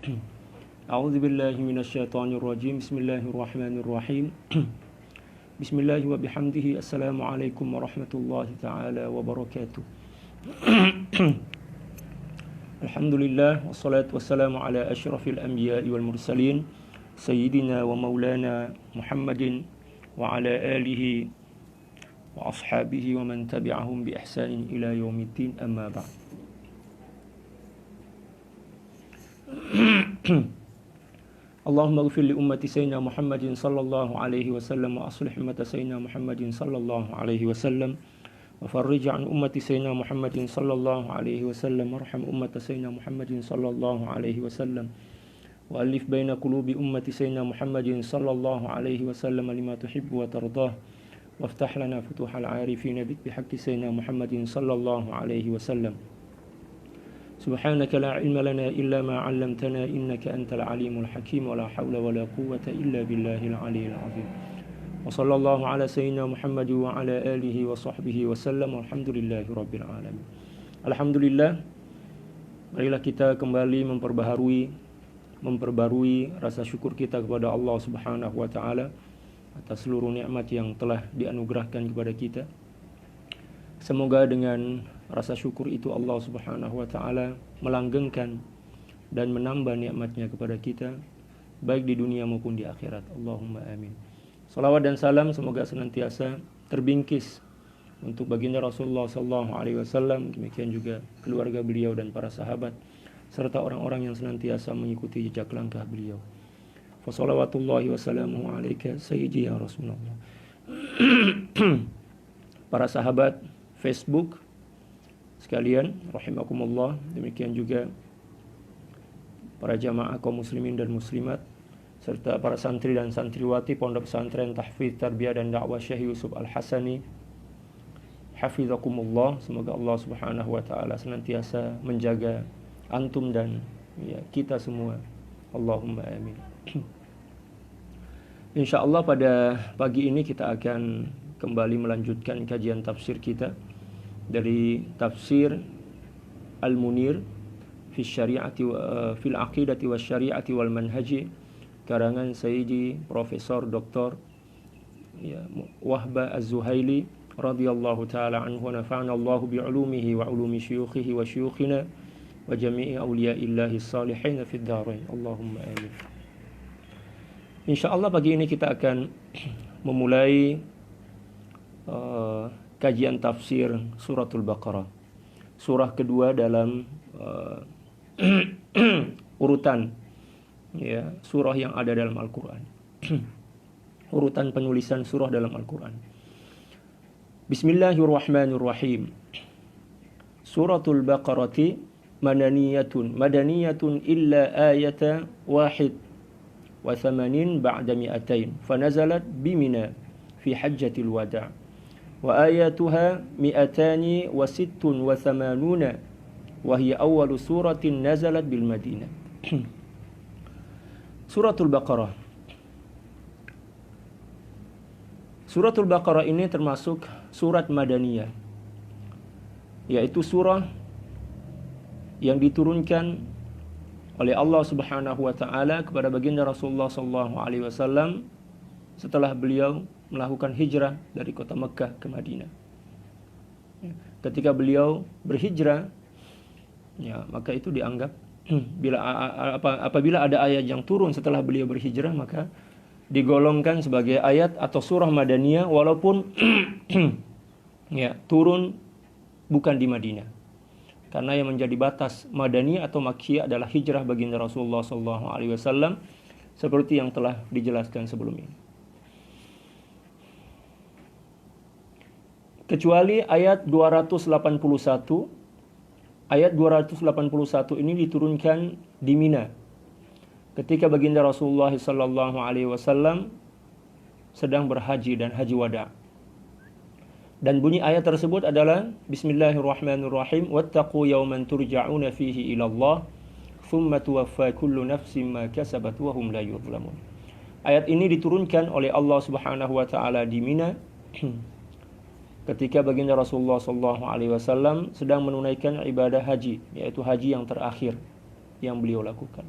A'udzu billahi minasyaitonir rajim. Bismillahirrahmanirrahim. Bismillahi wa bihamdihi. Assalamualaikum warahmatullahi taala wabarakatuh. Alhamdulillah wassalatu wassalamu ala asyrafil anbiya'i wal mursalin sayyidina wa maulana Muhammadin wa ala alihi wa ashabihi wa man tabi'ahum bi ihsanin ila yaumiddin, amma ba'd. Allahumma ighfir li ummati sayyidina Muhammadin sallallahu alaihi wasallam wa aslih ummata sayyidina Muhammadin sallallahu alaihi wasallam wa farrij an ummati sayyidina Muhammadin sallallahu alaihi wasallam warham ummata sayyidina Muhammadin sallallahu alaihi wasallam wa alif baina qulubi ummati sayyidina Muhammadin sallallahu alaihi wasallam lima tuhibbu wa tardah waftah lana futuhal arifin bihaqqi sayyidina Muhammadin sallallahu alaihi wasallam. Subhanaka la ilma lana illa ma 'allamtana innaka antal alimul hakim wa la hawla wa la quwwata illa billahil aliyyil azim. Wa sallallahu ala sayyidina Muhammad wa ala alihi wa sahbihi wa sallam. Alhamdulillahi rabbil alamin. Alhamdulillah, marilah kita kembali memperbarui rasa syukur kita kepada Allah Subhanahu wa taala atas seluruh nikmat yang telah dianugerahkan kepada kita. Semoga dengan rasa syukur itu Allah Subhanahu wa taala melanggengkan dan menambah nikmatnya kepada kita baik di dunia maupun di akhirat. Allahumma amin. Salawat dan salam semoga senantiasa terbingkis untuk baginda Rasulullah sallallahu alaihi wasallam, demikian juga keluarga beliau dan para sahabat serta orang-orang yang senantiasa mengikuti jejak langkah beliau. Fa shalawatullahi wa salamuhu alaika sayyidi ya Rasulullah. Para sahabat Facebook sekalian, rahimakumullah, demikian juga para jamaah kaum muslimin dan muslimat serta para santri dan santriwati Pondok Pesantren Tahfidz Tarbiyah dan Dakwah Syekh Yusuf Al-Hasani, hafizakumullah. Semoga Allah Subhanahu wa taala senantiasa menjaga antum dan kita semua. Allahumma amin. Insyaallah pada pagi ini kita akan kembali melanjutkan kajian tafsir kita dari tafsir Al-Munir fi syari'ati wa fil aqidati wa syari'ati wal manhaji karangan Sayyidi Profesor Dr. Wahbah Az-Zuhaili radhiyallahu taala anhu, nafa'ana Allahu bi ulumihi wa ulumi syuyukhihi wa syuyukhina wa jami'i awliya'illahi salihin fid dharain. Allahumma amin. Insyaallah pagi ini kita akan memulai kajian tafsir suratul Baqarah, surah kedua dalam urutan surah yang ada dalam Al-Quran. Urutan penulisan surah dalam Al-Quran. Bismillahirrahmanirrahim. Suratul Baqarati madaniyatun illa ayata wahid wa thamanin ba'da mi'atain fanazalat bimina fi hajjatil wada' wa ayatuha mi'atani wa sittun wa thamanuna wa hiya awwalu suratin nazalat bil Madinah. Suratul Baqarah. Suratul Baqarah ini termasuk surat Madaniyah, yaitu surah yang diturunkan oleh Allah Subhanahu wa taala kepada baginda Rasulullah sallallahu alaihi wasallam setelah beliau melakukan hijrah dari kota Mekah ke Madinah. Ketika beliau berhijrah, maka itu dianggap apabila ada ayat yang turun setelah beliau berhijrah, maka digolongkan sebagai ayat atau surah Madaniyah walaupun turun bukan di Madinah. Karena yang menjadi batas Madaniyah atau Makkiyah adalah hijrah baginda Rasulullah SAW seperti yang telah dijelaskan sebelum ini. Kecuali ayat 281. Ayat 281 ini diturunkan di Mina ketika baginda Rasulullah sallallahu alaihi wasallam sedang berhaji dan haji wada'. Dan bunyi ayat tersebut adalah Bismillahirrahmanirrahim, wattaqu yawman turja'una fihi ila Allah thumma tuwaffa kullu nafsin ma kasabat wa hum la yuzlamun. Ayat ini diturunkan oleh Allah Subhanahu wa taala di Mina ketika baginda Rasulullah SAW sedang menunaikan ibadah haji, yaitu haji yang terakhir yang beliau lakukan.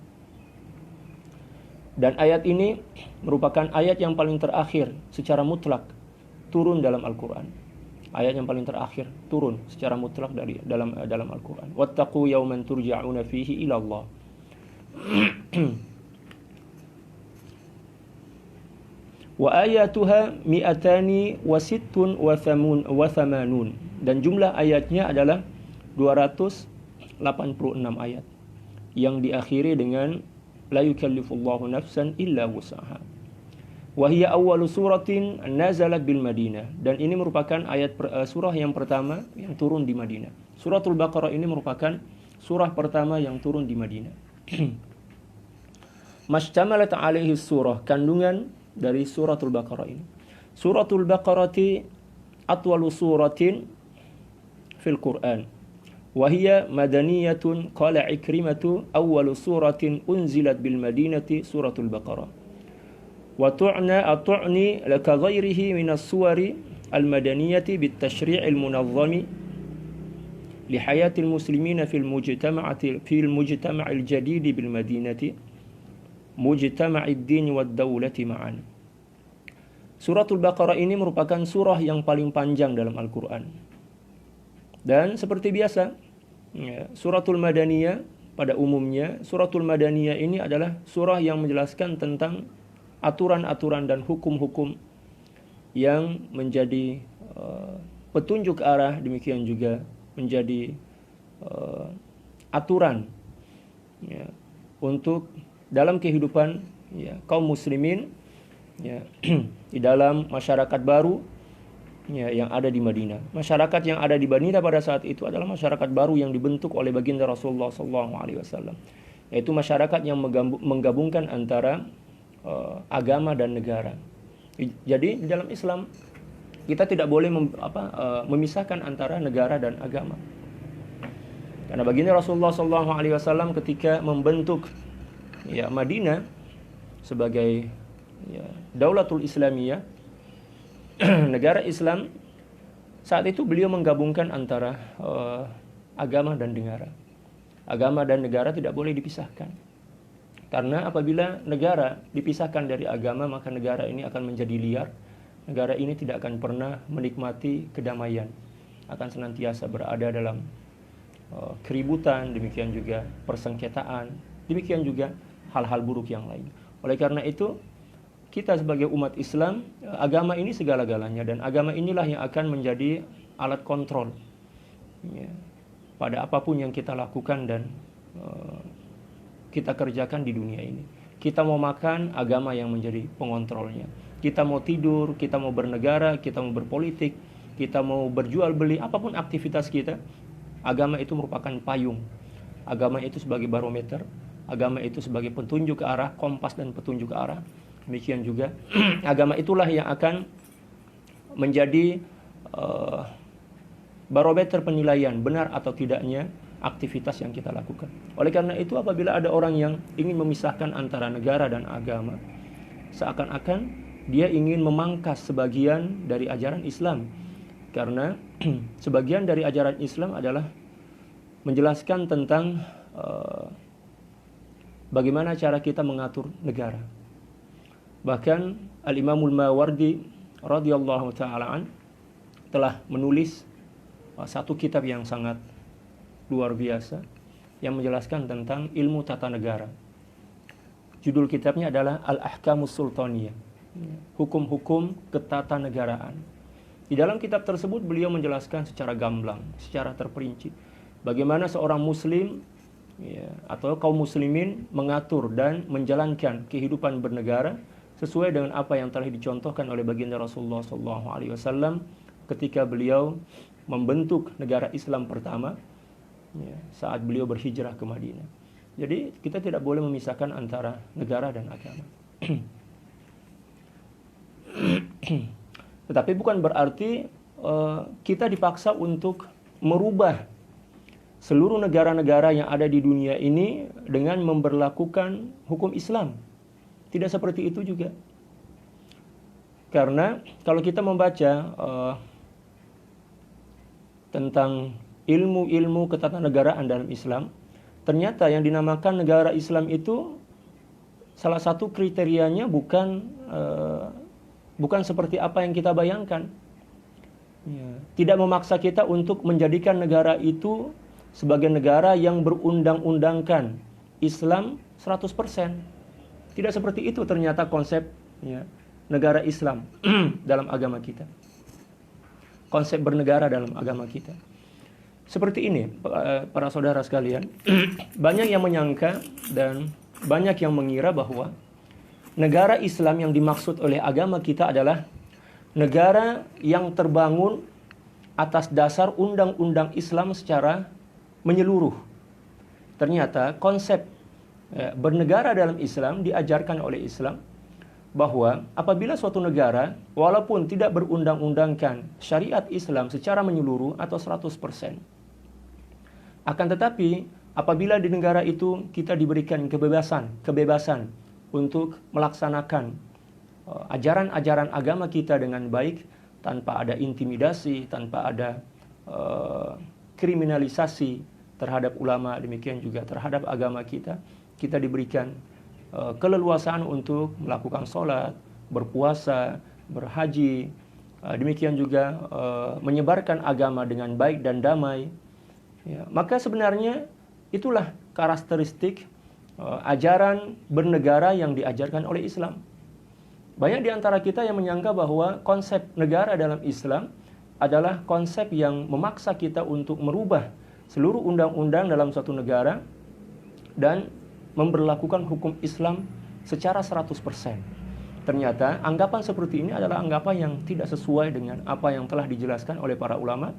Dan ayat ini merupakan ayat yang paling terakhir secara mutlak turun dalam Al-Quran. Ayat yang paling terakhir turun secara mutlak dalam Al-Quran. Wattaqu yawman turja'una fihi ila Allah. Wa ayatuha mi'atani wa sittun wa thamanun. Dan jumlah ayatnya adalah 286 ayat yang diakhiri dengan la yukallifullahu nafsan illa wus'aha. Wa hiya awwalu suratin nazalat bil Madinah, dan ini merupakan surah yang pertama yang turun di Madinah. Suratul Baqarah ini merupakan surah pertama yang turun di Madinah. Mashtamalat alaihi surah, kandungan dari suratul Baqarah ini. Suratul Baqarati atwalu suratin fil Quran. Wa hiya madaniyatun qala Ikrimatu awwalu suratin unzilat bil Madinati suratul Baqarah. Wa tu'ni laka ghairihi min as-suwari al-madaniyati bit-tashri' al-munazzami li hayatil muslimina fil mujtama' al-jadid bil Madinati mujtama' ad-din wad-dawlati ma'an. Suratul Baqarah ini merupakan surah yang paling panjang dalam Al-Qur'an. Dan seperti biasa, suratul Madaniyah pada umumnya, suratul Madaniyah ini adalah surah yang menjelaskan tentang aturan-aturan dan hukum-hukum yang menjadi petunjuk arah, demikian juga menjadi aturan untuk dalam kehidupan kaum muslimin di dalam masyarakat baru yang ada di Madinah. Masyarakat yang ada di Madinah pada saat itu adalah masyarakat baru yang dibentuk oleh baginda Rasulullah SAW, yaitu masyarakat yang menggabungkan antara agama dan negara. Jadi di dalam Islam kita tidak boleh memisahkan antara negara dan agama. Karena baginda Rasulullah SAW ketika membentuk Madinah sebagai Daulatul Islamiyah, negara Islam, saat itu beliau menggabungkan antara agama dan negara. Agama dan negara tidak boleh dipisahkan. Karena apabila negara dipisahkan dari agama, maka negara ini akan menjadi liar. Negara ini tidak akan pernah menikmati kedamaian. Akan senantiasa berada dalam keributan, demikian juga persengketaan, demikian juga hal-hal buruk yang lain. Oleh karena itu, kita sebagai umat Islam, agama ini segala-galanya. Dan agama inilah yang akan menjadi alat kontrol pada apapun yang kita lakukan dan kita kerjakan di dunia ini. Kita mau makan, agama yang menjadi pengontrolnya. Kita mau tidur, kita mau bernegara, kita mau berpolitik, kita mau berjual beli, apapun aktivitas kita, agama itu merupakan payung. Agama itu sebagai barometer, agama itu sebagai petunjuk ke arah, kompas dan petunjuk ke arah. Demikian juga agama itulah yang akan menjadi barometer penilaian benar atau tidaknya aktivitas yang kita lakukan. Oleh karena itu, apabila ada orang yang ingin memisahkan antara negara dan agama, seakan-akan dia ingin memangkas sebagian dari ajaran Islam. Karena sebagian dari ajaran Islam adalah menjelaskan tentang bagaimana cara kita mengatur negara. Bahkan Al-Imamul Mawardi radhiyallahu ta'ala an telah menulis satu kitab yang sangat luar biasa yang menjelaskan tentang ilmu tata negara. Judul kitabnya adalah Al-Ahkamus Sultaniyah, hukum-hukum ketatanegaraan. Di dalam kitab tersebut beliau menjelaskan secara gamblang, secara terperinci, bagaimana seorang muslim atau kaum muslimin mengatur dan menjalankan kehidupan bernegara sesuai dengan apa yang telah dicontohkan oleh baginda Rasulullah SAW ketika beliau membentuk negara Islam pertama saat beliau berhijrah ke Madinah. Jadi kita tidak boleh memisahkan antara negara dan agama. Tetapi bukan berarti kita dipaksa untuk merubah seluruh negara-negara yang ada di dunia ini dengan memberlakukan hukum Islam. Tidak seperti itu juga. Karena kalau kita membaca tentang ilmu-ilmu ketatanegaraan dalam Islam, ternyata yang dinamakan negara Islam itu salah satu kriterianya bukan seperti apa yang kita bayangkan. Ya, tidak memaksa kita untuk menjadikan negara itu sebagai negara yang berundang-undangkan Islam 100%. Tidak seperti itu ternyata konsep ya, negara Islam dalam agama kita. Konsep bernegara dalam agama kita. Seperti ini, para saudara sekalian. Banyak yang menyangka dan banyak yang mengira bahwa negara Islam yang dimaksud oleh agama kita adalah negara yang terbangun atas dasar undang-undang Islam secara menyeluruh. Ternyata konsep bernegara dalam Islam diajarkan oleh Islam bahwa apabila suatu negara walaupun tidak berundang-undangkan syariat Islam secara menyeluruh atau 100%, akan tetapi apabila di negara itu kita diberikan kebebasan untuk melaksanakan ajaran-ajaran agama kita dengan baik, tanpa ada intimidasi, tanpa ada kriminalisasi terhadap ulama, demikian juga terhadap agama kita, kita diberikan keleluasaan untuk melakukan sholat, berpuasa, berhaji, demikian juga menyebarkan agama dengan baik dan damai. Ya, maka sebenarnya itulah karakteristik ajaran bernegara yang diajarkan oleh Islam. Banyak di antara kita yang menyangka bahwa konsep negara dalam Islam adalah konsep yang memaksa kita untuk merubah seluruh undang-undang dalam suatu negara dan memberlakukan hukum Islam secara 100%. Ternyata anggapan seperti ini adalah anggapan yang tidak sesuai dengan apa yang telah dijelaskan oleh para ulama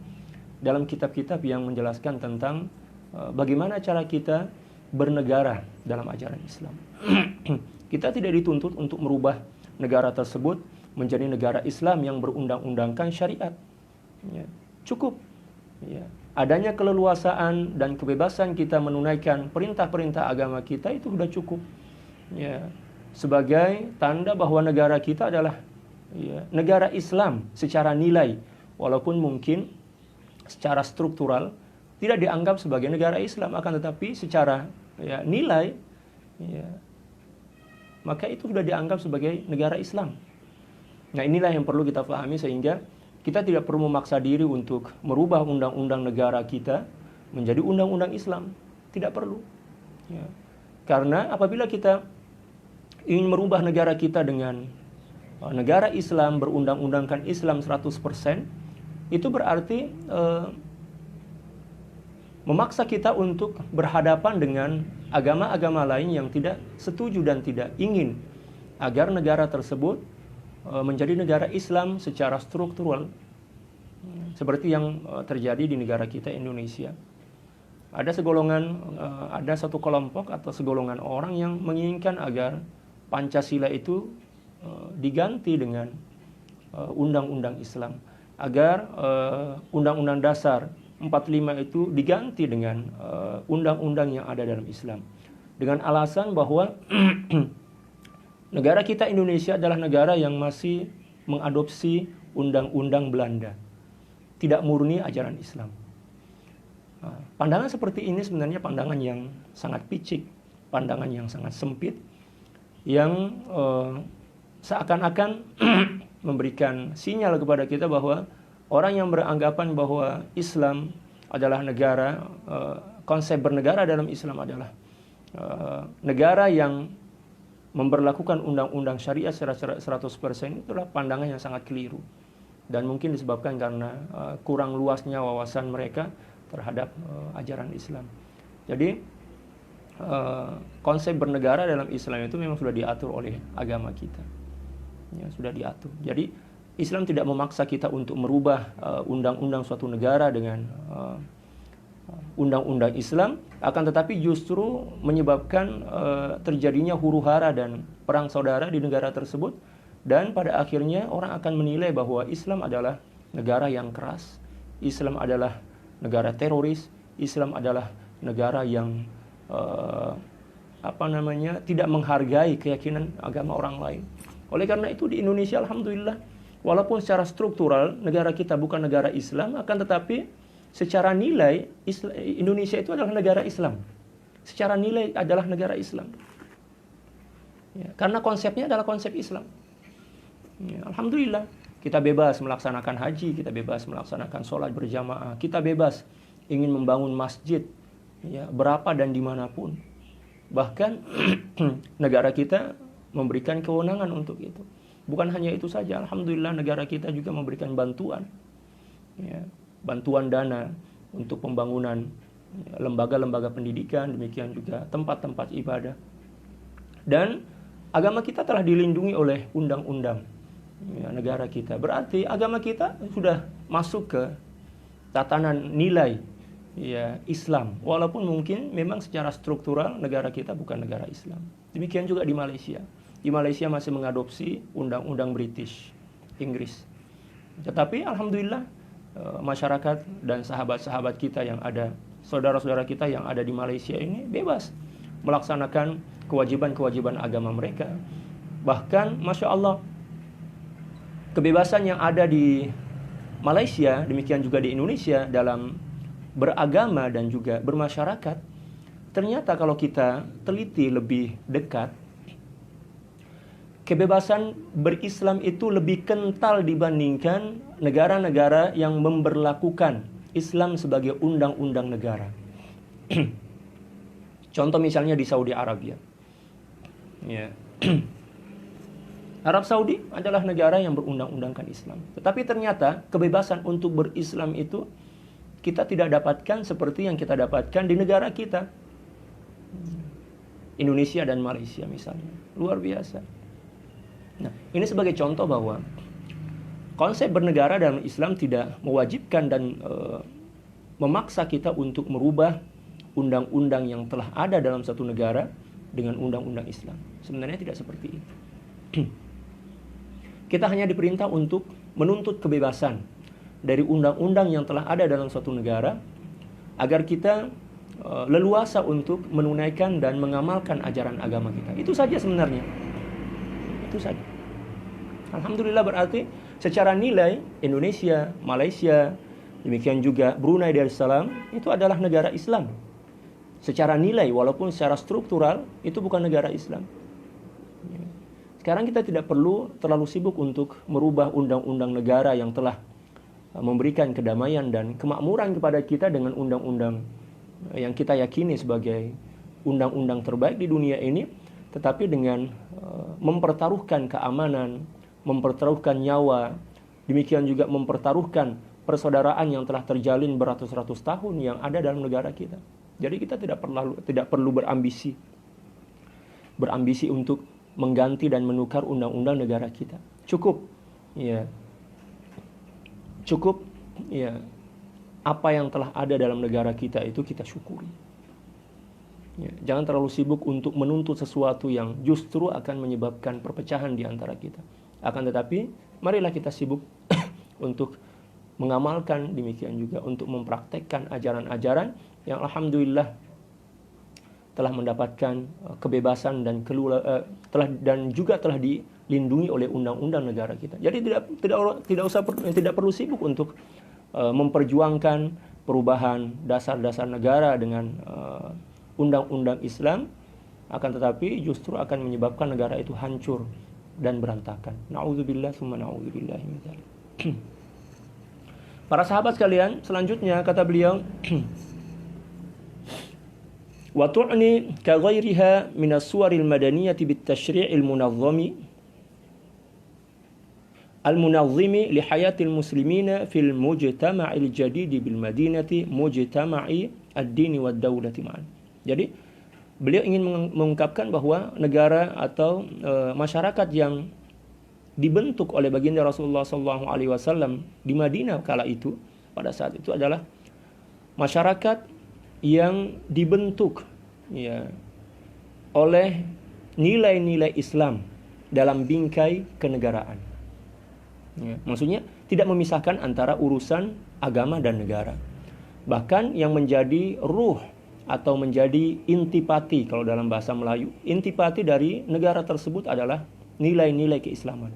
dalam kitab-kitab yang menjelaskan tentang bagaimana cara kita bernegara dalam ajaran Islam. Kita tidak dituntut untuk merubah negara tersebut menjadi negara Islam yang berundang-undangkan syariat. Ya, cukup. Ya. Adanya keleluasaan dan kebebasan kita menunaikan perintah-perintah agama kita itu sudah cukup. Ya. Sebagai tanda bahwa negara kita adalah negara Islam secara nilai, walaupun mungkin secara struktural tidak dianggap sebagai negara Islam, akan tetapi secara nilai maka itu sudah dianggap sebagai negara Islam. Nah, inilah yang perlu kita pahami sehingga kita tidak perlu memaksa diri untuk merubah undang-undang negara kita menjadi undang-undang Islam. Tidak perlu. Ya. Karena apabila kita ingin merubah negara kita dengan negara Islam, berundang-undangkan Islam 100%, itu berarti memaksa kita untuk berhadapan dengan agama-agama lain yang tidak setuju dan tidak ingin agar negara tersebut menjadi negara Islam secara struktural, seperti yang terjadi di negara kita Indonesia. Ada satu kelompok atau segolongan orang yang menginginkan agar Pancasila itu diganti dengan undang-undang Islam, agar undang-undang dasar 45 itu diganti dengan undang-undang yang ada dalam Islam, dengan alasan bahwa negara kita Indonesia adalah negara yang masih mengadopsi undang-undang Belanda, tidak murni ajaran Islam. Pandangan seperti ini sebenarnya pandangan yang sangat picik, pandangan yang sangat sempit, yang seakan-akan memberikan sinyal kepada kita bahwa orang yang beranggapan bahwa Islam adalah negara, konsep bernegara dalam Islam adalah negara yang memberlakukan undang-undang syariat secara 100%, itulah pandangan yang sangat keliru. Dan mungkin disebabkan karena kurang luasnya wawasan mereka terhadap ajaran Islam. Jadi konsep bernegara dalam Islam itu memang sudah diatur oleh agama kita. Ya, sudah diatur. Jadi Islam tidak memaksa kita untuk merubah undang-undang suatu negara dengan undang-undang Islam, akan tetapi justru menyebabkan terjadinya huru-hara dan perang saudara di negara tersebut, dan pada akhirnya orang akan menilai bahwa Islam adalah negara yang keras, Islam adalah negara teroris, Islam adalah negara yang tidak menghargai keyakinan agama orang lain. Oleh karena itu di Indonesia alhamdulillah, walaupun secara struktural negara kita bukan negara Islam, akan tetapi secara nilai Indonesia itu adalah negara Islam. Secara nilai adalah negara Islam. Ya, karena konsepnya adalah konsep Islam. Ya, alhamdulillah, kita bebas melaksanakan haji, kita bebas melaksanakan sholat berjamaah, kita bebas ingin membangun masjid, ya, berapa dan dimanapun. Bahkan negara kita memberikan kewenangan untuk itu. Bukan hanya itu saja, alhamdulillah negara kita juga memberikan bantuan, ya, bantuan dana untuk pembangunan lembaga-lembaga pendidikan, demikian juga tempat-tempat ibadah. Dan agama kita telah dilindungi oleh undang-undang, ya, negara kita. Berarti agama kita sudah masuk ke tatanan nilai, ya, Islam. Walaupun mungkin memang secara struktural negara kita bukan negara Islam. Demikian juga di Malaysia. Di Malaysia masih mengadopsi undang-undang British, Inggris. Tetapi alhamdulillah masyarakat dan sahabat-sahabat kita yang ada, saudara-saudara kita yang ada di Malaysia ini bebas melaksanakan kewajiban-kewajiban agama mereka. Bahkan Masya Allah, kebebasan yang ada di Malaysia, demikian juga di Indonesia dalam beragama dan juga bermasyarakat, ternyata kalau kita teliti lebih dekat, kebebasan berislam itu lebih kental dibandingkan negara-negara yang memberlakukan Islam sebagai undang-undang negara. Contoh misalnya di Saudi Arabia. Ya. Arab Saudi adalah negara yang berundang-undangkan Islam. Tetapi ternyata kebebasan untuk berislam itu kita tidak dapatkan seperti yang kita dapatkan di negara kita. Indonesia dan Malaysia misalnya. Luar biasa. Nah, ini sebagai contoh bahwa konsep bernegara dalam Islam tidak mewajibkan dan memaksa kita untuk merubah undang-undang yang telah ada dalam satu negara dengan undang-undang Islam. Sebenarnya tidak seperti itu. Kita hanya diperintah untuk menuntut kebebasan dari undang-undang yang telah ada dalam suatu negara agar kita leluasa untuk menunaikan dan mengamalkan ajaran agama kita. Itu saja sebenarnya. Itu saja. Alhamdulillah, berarti secara nilai Indonesia, Malaysia, demikian juga Brunei Darussalam itu adalah negara Islam. Secara nilai, walaupun secara struktural itu bukan negara Islam. Sekarang kita tidak perlu terlalu sibuk untuk merubah undang-undang negara yang telah memberikan kedamaian dan kemakmuran kepada kita dengan undang-undang yang kita yakini sebagai undang-undang terbaik di dunia ini, tetapi dengan mempertaruhkan keamanan, mempertaruhkan nyawa, demikian juga mempertaruhkan persaudaraan yang telah terjalin beratus-ratus tahun yang ada dalam negara kita. Jadi kita tidak perlu berambisi untuk mengganti dan menukar undang-undang negara kita. Cukup apa yang telah ada dalam negara kita itu kita syukuri. Ya, jangan terlalu sibuk untuk menuntut sesuatu yang justru akan menyebabkan perpecahan di antara kita. Akan tetapi, marilah kita sibuk untuk mengamalkan, demikian juga untuk mempraktekkan ajaran-ajaran yang alhamdulillah telah mendapatkan kebebasan dan juga telah dilindungi oleh undang-undang negara kita. Jadi tidak perlu sibuk untuk memperjuangkan perubahan dasar-dasar negara dengan undang-undang Islam, akan tetapi justru akan menyebabkan negara itu hancur dan berantakan. Na'udzubillah tsumma na'udzubillah min dzalik. Para sahabat sekalian, selanjutnya kata beliau, wa tu'ni ka ghairiha min as-suwaril madaniyati bit-tasyri'il munazzami al-munazzimi li hayatil muslimina fil mujtama'il jadidi bil madinati mujtama'i ad-dini wad dawlati ma'an. Jadi beliau ingin mengungkapkan bahwa negara atau masyarakat yang dibentuk oleh baginda Rasulullah SAW di Madinah kala itu, pada saat itu adalah masyarakat yang dibentuk oleh nilai-nilai Islam dalam bingkai kenegaraan. Maksudnya tidak memisahkan antara urusan agama dan negara. Bahkan yang menjadi ruh atau menjadi intipati, kalau dalam bahasa Melayu, intipati dari negara tersebut adalah nilai-nilai keislaman.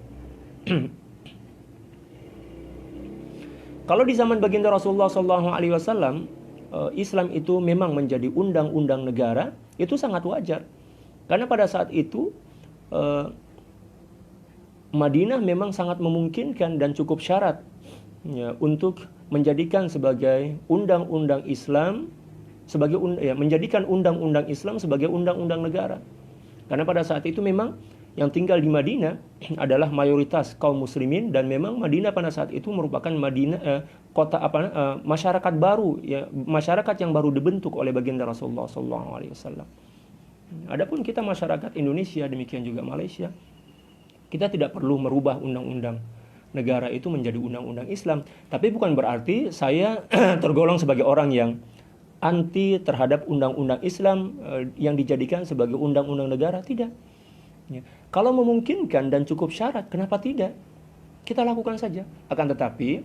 Kalau di zaman baginda Rasulullah SAW, Islam itu memang menjadi undang-undang negara, itu sangat wajar. Karena pada saat itu Madinah memang sangat memungkinkan dan cukup syarat ya, untuk menjadikan sebagai undang-undang Islam menjadikan undang-undang Islam sebagai undang-undang negara. Karena pada saat itu memang yang tinggal di Madinah adalah mayoritas kaum muslimin, dan memang Madinah pada saat itu merupakan masyarakat baru ya, masyarakat yang baru dibentuk oleh baginda Rasulullah SAW. Adapun kita masyarakat Indonesia, demikian juga Malaysia, kita tidak perlu merubah undang-undang negara itu menjadi undang-undang Islam. Tapi bukan berarti saya tergolong sebagai orang yang anti terhadap undang-undang Islam yang dijadikan sebagai undang-undang negara. Tidak ya. Kalau memungkinkan dan cukup syarat, kenapa tidak? Kita lakukan saja. Akan tetapi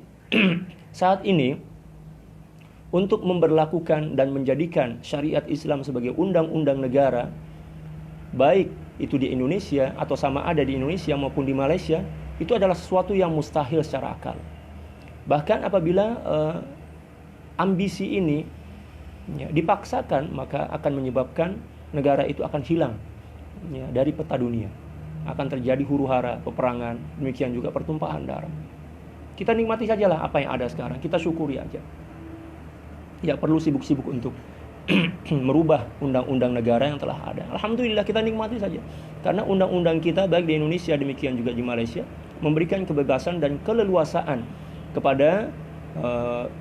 saat ini untuk memberlakukan dan menjadikan syariat Islam sebagai undang-undang negara, baik itu di Indonesia atau sama ada di Indonesia maupun di Malaysia, itu adalah sesuatu yang mustahil secara akal. Bahkan apabila ambisi ini ya, dipaksakan, maka akan menyebabkan negara itu akan hilang ya, dari peta dunia. Akan terjadi huru-hara, peperangan, demikian juga pertumpahan darah. Kita nikmati sajalah apa yang ada sekarang, kita syukuri aja. Tidak perlu sibuk-sibuk untuk merubah undang-undang negara yang telah ada. Alhamdulillah kita nikmati saja. Karena undang-undang kita baik di Indonesia demikian juga di Malaysia memberikan kebebasan dan keleluasaan kepada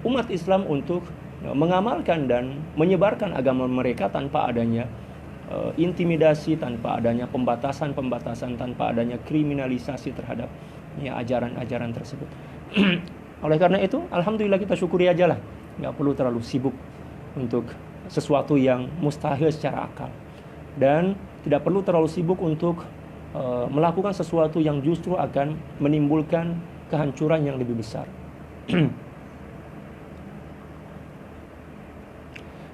umat Islam untuk mengamalkan dan menyebarkan agama mereka tanpa adanya intimidasi, tanpa adanya pembatasan-pembatasan, tanpa adanya kriminalisasi terhadap ya, ajaran-ajaran tersebut. Oleh karena itu, alhamdulillah kita syukuri aja lah. Nggak perlu terlalu sibuk untuk sesuatu yang mustahil secara akal, dan tidak perlu terlalu sibuk untuk melakukan sesuatu yang justru akan menimbulkan kehancuran yang lebih besar.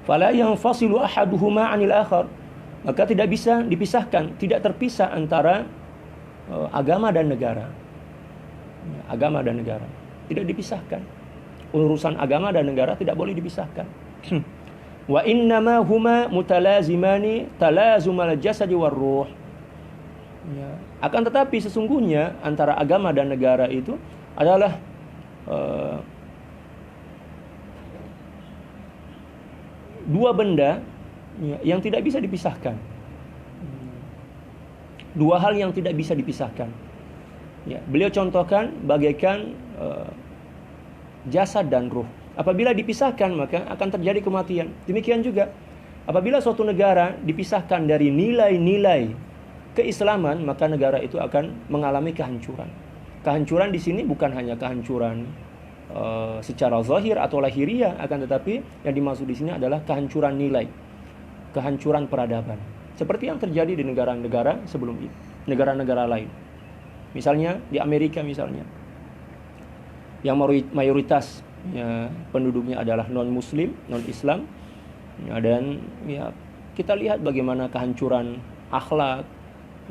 Fala yanfasilu ahaduhuma 'anil akhar, maka tidak bisa dipisahkan, tidak terpisah antara agama dan negara. Agama dan negara tidak dipisahkan. Urusan agama dan negara tidak boleh dipisahkan. Wa innama huma mutalazimani talazumal jasadi war ruh. Ya. Akan tetapi sesungguhnya antara agama dan negara itu adalah dua benda ya, yang tidak bisa dipisahkan. Dua hal yang tidak bisa dipisahkan. Ya, beliau contohkan bagaikan jasad dan ruh. Apabila dipisahkan maka akan terjadi kematian. Demikian juga apabila suatu negara dipisahkan dari nilai-nilai keislaman, maka negara itu akan mengalami kehancuran. Kehancuran di sini bukan hanya kehancuran secara zahir atau lahiriah, akan tetapi yang dimaksud di sini adalah kehancuran nilai, kehancuran peradaban. Seperti yang terjadi di negara-negara sebelum ini, negara-negara lain. Misalnya di Amerika misalnya, yang mayoritas ya, penduduknya adalah non-muslim, non-Islam ya, dan ya, kita lihat bagaimana kehancuran akhlak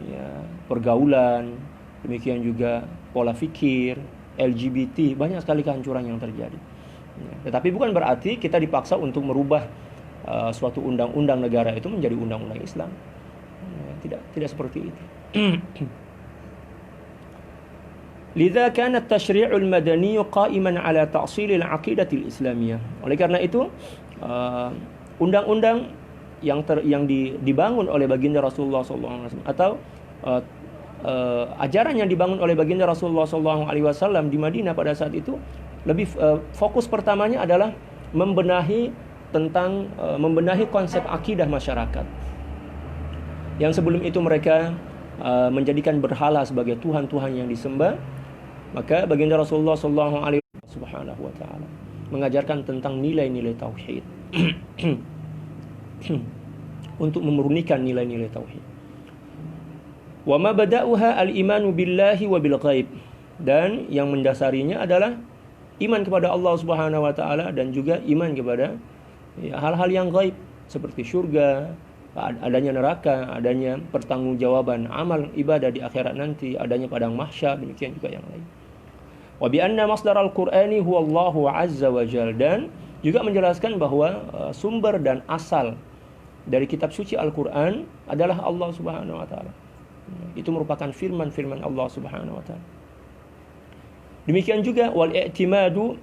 ya, pergaulan, demikian juga pola fikir, LGBT, banyak sekali kehancuran yang terjadi ya. Tetapi bukan berarti kita dipaksa untuk merubah suatu undang-undang negara itu menjadi undang-undang Islam ya, tidak seperti itu. Lidza kana at-tashri'ul madani qa'iman 'ala ta'sil al-'aqidah al-islamiyah. Oleh karena itu, undang-undang yang dibangun oleh baginda Rasulullah SAW atau ajaran yang dibangun oleh baginda Rasulullah SAW di Madinah pada saat itu lebih fokus pertamanya adalah membenahi konsep akidah masyarakat. Yang sebelum itu mereka menjadikan berhala sebagai tuhan-tuhan yang disembah. Maka baginda Rasulullah SAW Subhanahu wa ta'ala mengajarkan tentang nilai-nilai tauhid untuk memurnikan nilai-nilai tauhid. Wa ma bada'uha al-imanu billahi wa bil ghaib, dan yang mendasarinya adalah iman kepada Allah Subhanahu wa ta'ala dan juga iman kepada hal-hal yang gaib seperti surga, adanya neraka, adanya pertanggungjawaban amal ibadah di akhirat nanti, adanya padang mahsyar, demikian juga yang lain. Wa bi anna masdar al-Qur'ani huwa Allahu azza wa jalla, dan juga menjelaskan bahwa sumber dan asal dari kitab suci Al-Qur'an adalah Allah Subhanahu wa taala. Itu merupakan firman-firman Allah Subhanahu wa taala. Demikian juga wal i'timadu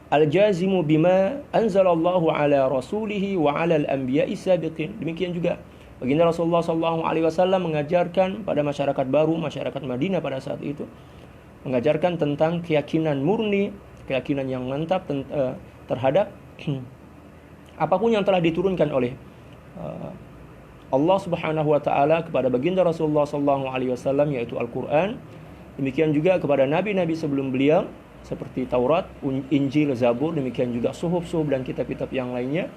al-jazimu bima anzalallahu ala rasulihi wa ala al-anbiya'i sabiqin. Demikian juga baginda Rasulullah sallallahu alaihi wasallam mengajarkan pada masyarakat baru, masyarakat Madinah pada saat itu, mengajarkan tentang keyakinan murni, keyakinan yang mantap terhadap apapun yang telah diturunkan oleh Allah Subhanahu wa taala kepada baginda Rasulullah sallallahu alaihi wasallam, yaitu Al-Qur'an. Demikian juga kepada nabi-nabi sebelum beliau seperti Taurat, Injil, Zabur, demikian juga suhuf-suhuf dan kitab-kitab yang lainnya,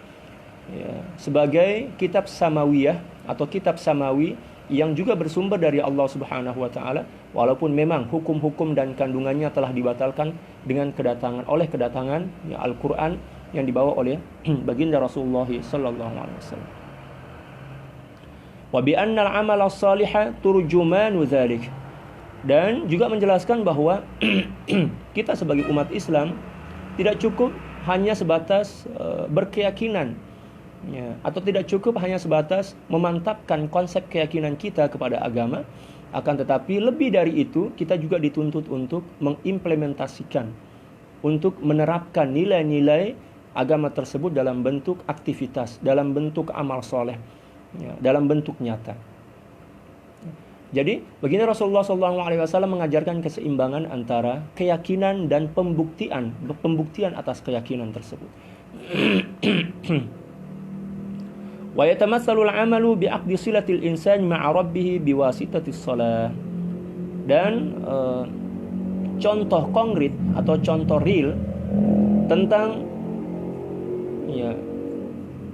ya, sebagai kitab samawiyah atau kitab samawi yang juga bersumber dari Allah Subhanahu wa taala, walaupun memang hukum-hukum dan kandungannya telah dibatalkan dengan kedatangan ya, Al-Qur'an yang dibawa oleh baginda Rasulullah sallallahu alaihi wasallam. Wa bi anna al-amal as-salih turjumanu dzalik. Dan juga menjelaskan bahwa kita sebagai umat Islam tidak cukup hanya sebatas berkeyakinan, ya, atau tidak cukup hanya sebatas memantapkan konsep keyakinan kita kepada agama, akan tetapi lebih dari itu kita juga dituntut untuk mengimplementasikan, untuk menerapkan nilai-nilai agama tersebut dalam bentuk aktivitas, dalam bentuk amal soleh, ya, dalam bentuk nyata. Jadi, baginda Rasulullah SAW mengajarkan keseimbangan antara keyakinan dan pembuktian atas keyakinan tersebut. Wa yatamassalu al-'amalu bi'aqdi silatil insani ma'a rabbih biwasitatis shalah. Dan contoh konkret atau contoh real tentang ya,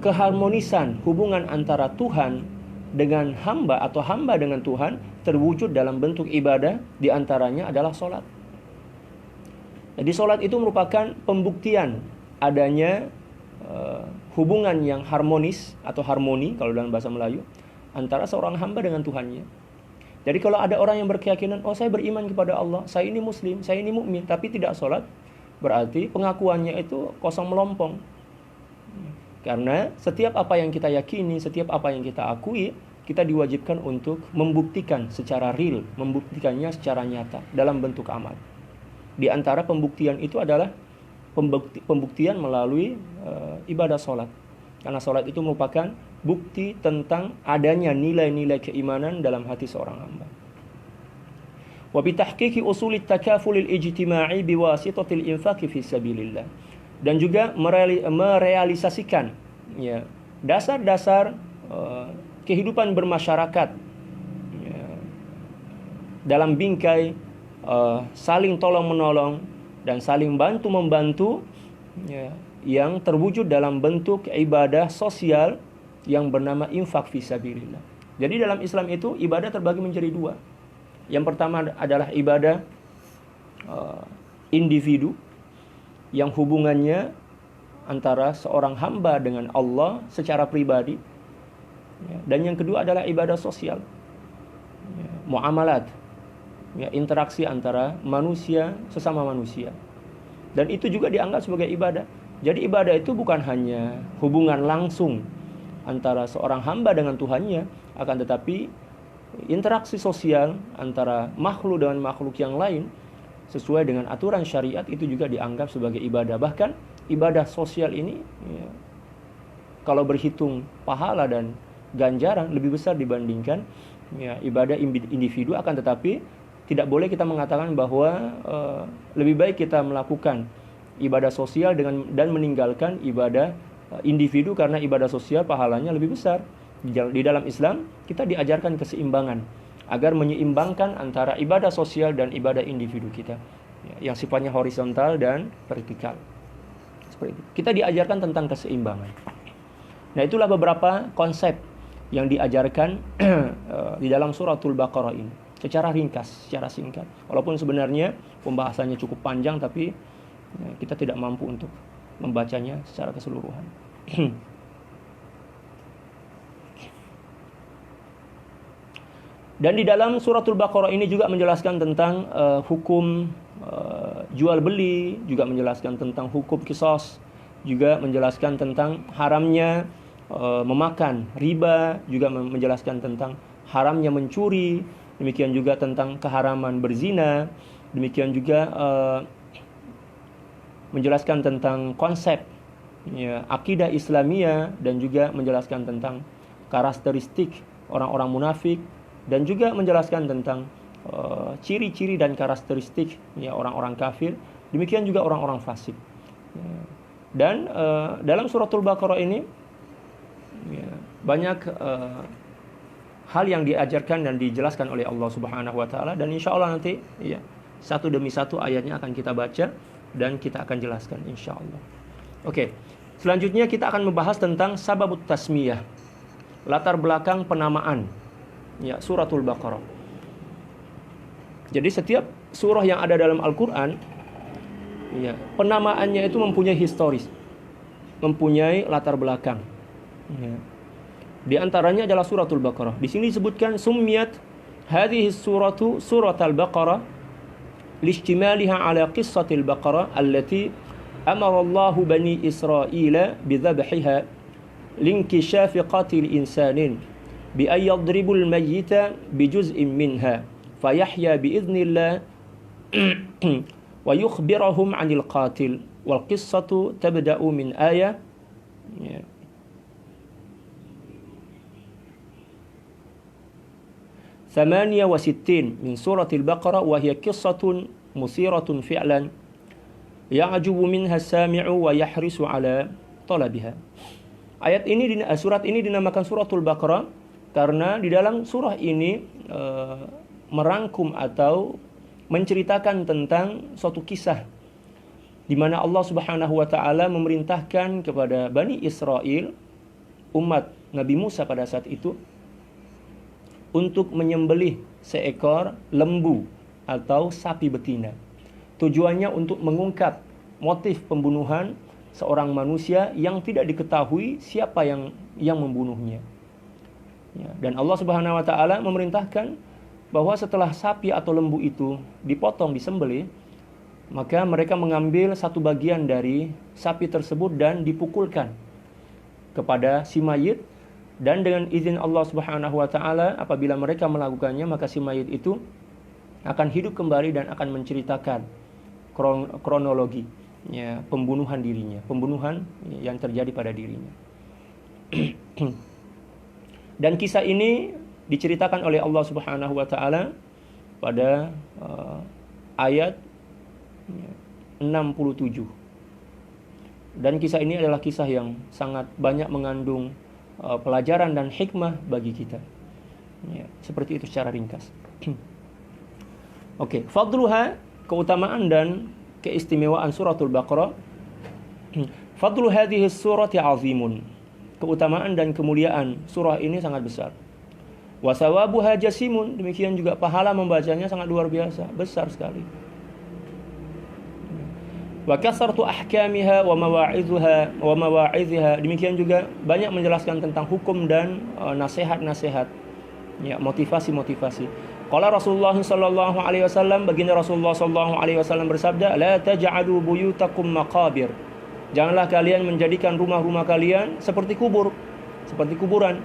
keharmonisan hubungan antara Tuhan dengan hamba atau hamba dengan Tuhan terwujud dalam bentuk ibadah, diantaranya adalah sholat. Jadi sholat itu merupakan pembuktian adanya hubungan yang harmonis atau harmoni kalau dalam bahasa Melayu antara seorang hamba dengan Tuhannya. Jadi kalau ada orang yang berkeyakinan, oh saya beriman kepada Allah, saya ini muslim, saya ini mukmin, tapi tidak sholat, berarti pengakuannya itu kosong melompong. Karena setiap apa yang kita yakini, setiap apa yang kita akui, kita diwajibkan untuk membuktikan secara real, membuktikannya secara nyata dalam bentuk amal. Di antara pembuktian itu adalah pembuktian melalui ibadah sholat. Karena sholat itu merupakan bukti tentang adanya nilai-nilai keimanan dalam hati seorang hamba. Wa bi tahqiqi usulit takafulil ijtima'i biwasitatil infaqi fi sabilillah. Dan juga merealisasikan ya, dasar-dasar kehidupan bermasyarakat ya, dalam bingkai saling tolong-menolong dan saling bantu-membantu ya, yang terwujud dalam bentuk ibadah sosial yang bernama infak fisabilillah. Jadi dalam Islam itu ibadah terbagi menjadi dua. Yang pertama adalah ibadah individu, yang hubungannya antara seorang hamba dengan Allah secara pribadi, ya, dan yang kedua adalah ibadah sosial, ya, muamalat, ya, interaksi antara manusia sesama manusia, dan itu juga dianggap sebagai ibadah. Jadi ibadah itu bukan hanya hubungan langsung antara seorang hamba dengan Tuhannya, akan tetapi interaksi sosial antara makhluk dengan makhluk yang lain sesuai dengan aturan syariat itu juga dianggap sebagai ibadah. Bahkan ibadah sosial ini ya, kalau berhitung pahala dan ganjaran lebih besar dibandingkan ya, ibadah individu. Akan tetapi tidak boleh kita mengatakan bahwa lebih baik kita melakukan ibadah sosial dan meninggalkan ibadah individu, karena ibadah sosial pahalanya lebih besar. Di dalam Islam kita diajarkan keseimbangan agar menyeimbangkan antara ibadah sosial dan ibadah individu kita, yang sifatnya horizontal dan vertikal. Seperti itu. Kita diajarkan tentang keseimbangan. Nah, itulah beberapa konsep yang diajarkan di dalam suratul Baqarah ini, secara ringkas, secara singkat. Walaupun sebenarnya pembahasannya cukup panjang, tapi kita tidak mampu untuk membacanya secara keseluruhan. Dan di dalam suratul Baqarah ini juga menjelaskan tentang hukum jual beli, juga menjelaskan tentang hukum qisas, juga menjelaskan tentang haramnya memakan riba, juga menjelaskan tentang haramnya mencuri, demikian juga tentang keharaman berzina, demikian juga menjelaskan tentang konsep ya, akidah Islamiyah, dan juga menjelaskan tentang karakteristik orang-orang munafik, dan juga menjelaskan tentang ciri-ciri dan karakteristik ya, orang-orang kafir, demikian juga orang-orang fasik. Ya. Dan dalam suratul Baqarah ini ya, banyak hal yang diajarkan dan dijelaskan oleh Allah Subhanahu wa taala, dan insya Allah nanti ya, satu demi satu ayatnya akan kita baca dan kita akan jelaskan insya Allah. Oke. Selanjutnya kita akan membahas tentang sababut tasmiyah, latar belakang penamaan ya, suratul Baqarah. Jadi setiap surah yang ada dalam Al-Qur'an ya, penamaannya itu mempunyai historis, mempunyai latar belakang. Ya. Di antaranya adalah suratul Baqarah. Di sini disebutkan summiyat hadhihi suratu suratul Baqarah lishtimaliha ala qissatil Baqarah allati amara Allah bani Israil bidhabhiha linkishafi qatil insanin bi ay yadribul mayyita bijuz'in minha fayahya biiznillah wa yukhbirahum 'anil qatil wal qissatu tabda'u min ayah ya. ثمانية وستين من سورة البقرة وهي قصة مثيرة فعلا يعجب منها السامع ويحرص على طلبها. Surat ini dinamakan suratul Baqarah karena di dalam surah ini merangkum atau menceritakan tentang suatu kisah di mana Allah Subhanahu wa taala memerintahkan kepada Bani Israel, umat Nabi Musa pada saat itu, untuk menyembelih seekor lembu atau sapi betina. Tujuannya untuk mengungkap motif pembunuhan seorang manusia yang tidak diketahui siapa yang membunuhnya. Ya, dan Allah Subhanahu wa taala memerintahkan bahwa setelah sapi atau lembu itu dipotong, disembelih, maka mereka mengambil satu bagian dari sapi tersebut dan dipukulkan kepada si mayit. Dan dengan izin Allah Subhanahu wa taala, apabila mereka melakukannya, maka si mayit itu akan hidup kembali dan akan menceritakan kronologi ya, pembunuhan dirinya, pembunuhan yang terjadi pada dirinya. Dan kisah ini diceritakan oleh Allah Subhanahu wa taala pada ayat 67. Dan kisah ini adalah kisah yang sangat banyak mengandung pelajaran dan hikmah bagi kita. Ya, seperti itu secara ringkas. Oke, fadluha, keutamaan dan keistimewaan suratul Baqarah. Fadlu hadhihi surati azimun. Keutamaan dan kemuliaan surah ini sangat besar. Wa sawabuha jasimun, demikian juga pahala membacanya sangat luar biasa, besar sekali. Wa kasartu ahkamiha wa mawa'idhiha, demikian juga banyak menjelaskan tentang hukum dan nasihat-nasihat ya, motivasi-motivasi. Qala Rasulullah sallallahu alaihi wasallam, baginda Rasulullah sallallahu alaihi wasallam bersabda, la taj'alu buyutakum maqabir. Janganlah kalian menjadikan rumah-rumah kalian seperti kuburan.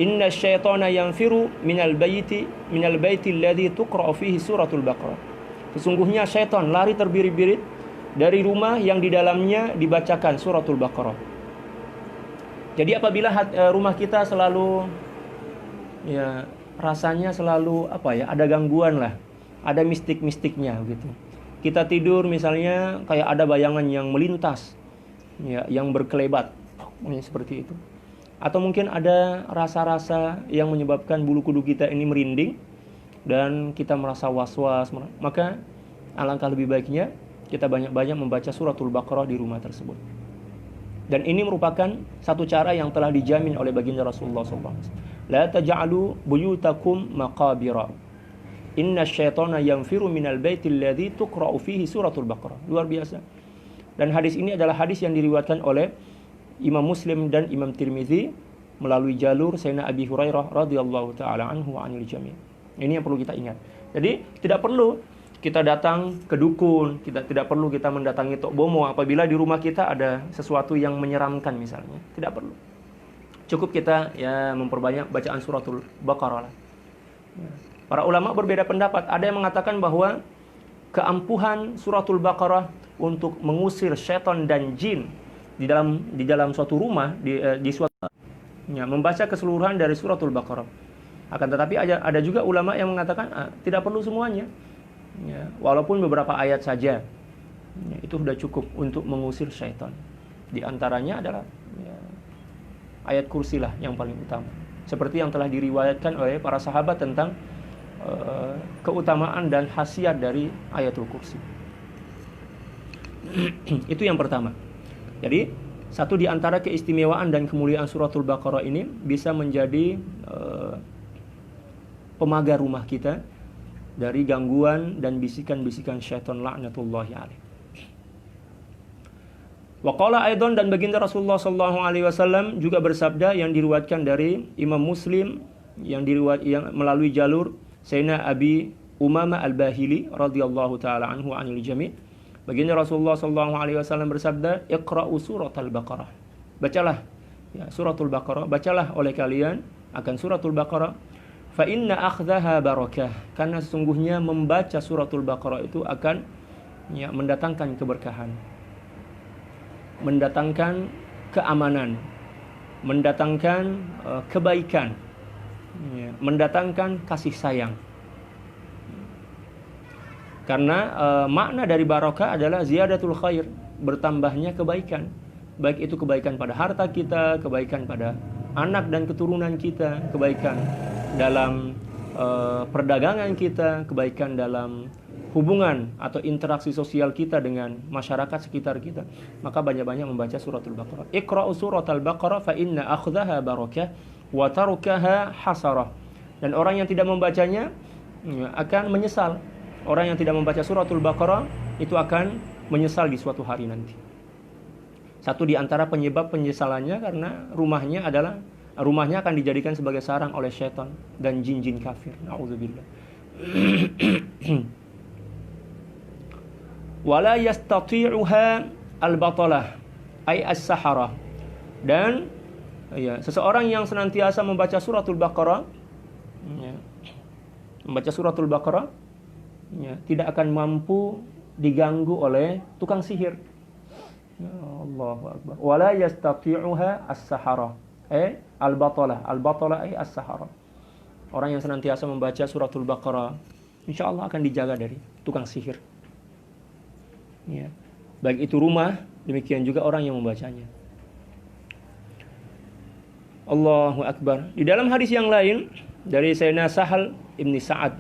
Inna syaitana yanfiru minal baiti alladhi tuqra'u fihi suratul Baqarah. Sesungguhnya syaitan lari terbirit-birit dari rumah yang di dalamnya dibacakan suratul Baqarah. Jadi apabila rumah kita selalu ya rasanya selalu ada gangguan lah, ada mistik-mistiknya gitu. Kita tidur misalnya kayak ada bayangan yang melintas ya, yang berkelebat seperti itu. Atau mungkin ada rasa-rasa yang menyebabkan bulu kuduk kita ini merinding dan kita merasa was-was, maka alangkah lebih baiknya kita banyak-banyak membaca suratul Baqarah di rumah tersebut. Dan ini merupakan satu cara yang telah dijamin oleh baginda Rasulullah SAW. La taj'alu buyutakum maqabira. Inna syaitana yanfiru minal baiti alladhi tuqra'u fihi suratul Baqarah. Luar biasa. Dan hadis ini adalah hadis yang diriwayatkan oleh Imam Muslim dan Imam Tirmizi melalui jalur Sayyidina Abi Hurairah radhiyallahu taala anhu wa anil jami'. Ini yang perlu kita ingat. Jadi tidak perlu kita datang ke dukun, tidak perlu kita mendatangi tok bomo apabila di rumah kita ada sesuatu yang menyeramkan misalnya. Tidak perlu. Cukup kita ya memperbanyak bacaan suratul Baqarah lah. Para ulama berbeda pendapat. Ada yang mengatakan bahwa keampuhan suratul Baqarah untuk mengusir syaitan dan jin di dalam suatu rumah, di suatu membaca keseluruhan dari suratul Baqarah. Akan tetapi ada juga ulama yang mengatakan tidak perlu semuanya. Walaupun beberapa ayat saja, itu sudah cukup untuk mengusir syaitan. Di antaranya adalah ayat kursi lah yang paling utama. Seperti yang telah diriwayatkan oleh para sahabat tentang keutamaan dan khasiat dari ayatul kursi. Itu yang pertama. Jadi satu di antara keistimewaan dan kemuliaan suratul Baqarah ini bisa menjadi pemagar rumah kita dari gangguan dan bisikan-bisikan syaitan laknatullahi alaih. Wa qala aidan, dan baginda Rasulullah sallallahu alaihi wasallam juga bersabda yang diriwayatkan dari Imam Muslim yang melalui jalur Sayyidina Abi Umamah Al-Bahili radhiyallahu taala anhu anil jami'. Baginda Rasulullah sallallahu alaihi wasallam bersabda, "Iqra'u suratul Baqarah." Bacalah suratul Baqarah, bacalah oleh kalian akan suratul Baqarah. Fa inna akhdhaha barakah, karena sesungguhnya membaca suratul Baqarah itu akan mendatangkan keberkahan, mendatangkan keamanan, mendatangkan kebaikan, mendatangkan kasih sayang. Karena makna dari barakah adalah ziyadatul khair, bertambahnya kebaikan. Baik itu kebaikan pada harta kita, kebaikan pada anak dan keturunan kita, kebaikan dalam perdagangan kita, kebaikan dalam hubungan atau interaksi sosial kita dengan masyarakat sekitar kita. Maka banyak-banyak membaca suratul Baqarah. Iqra'u suratul Baqarah fa inna akhdhaha barakah wa tarukaha hasarah. Dan orang yang tidak membacanya akan menyesal. Orang yang tidak membaca suratul Baqarah itu akan menyesal di suatu hari nanti. Satu di antara penyebab penyesalannya karena rumahnya akan dijadikan sebagai sarang oleh syaitan dan jin-jin kafir. Nauzubillah. Wala yastati'uha al-batalah ay as-saharah. Dan seseorang yang senantiasa membaca suratul Baqarah tidak akan mampu diganggu oleh tukang sihir. Allahu akbar. Wala yastati'uha as-sahara. Al-batalah. Al-batalah ay as-sahara. Orang yang senantiasa membaca suratul Baqarah, insyaallah akan dijaga dari tukang sihir. Baik itu rumah, demikian juga orang yang membacanya. Allahu akbar. Di dalam hadis yang lain dari Sayyidina Sahal ibn Sa'ad,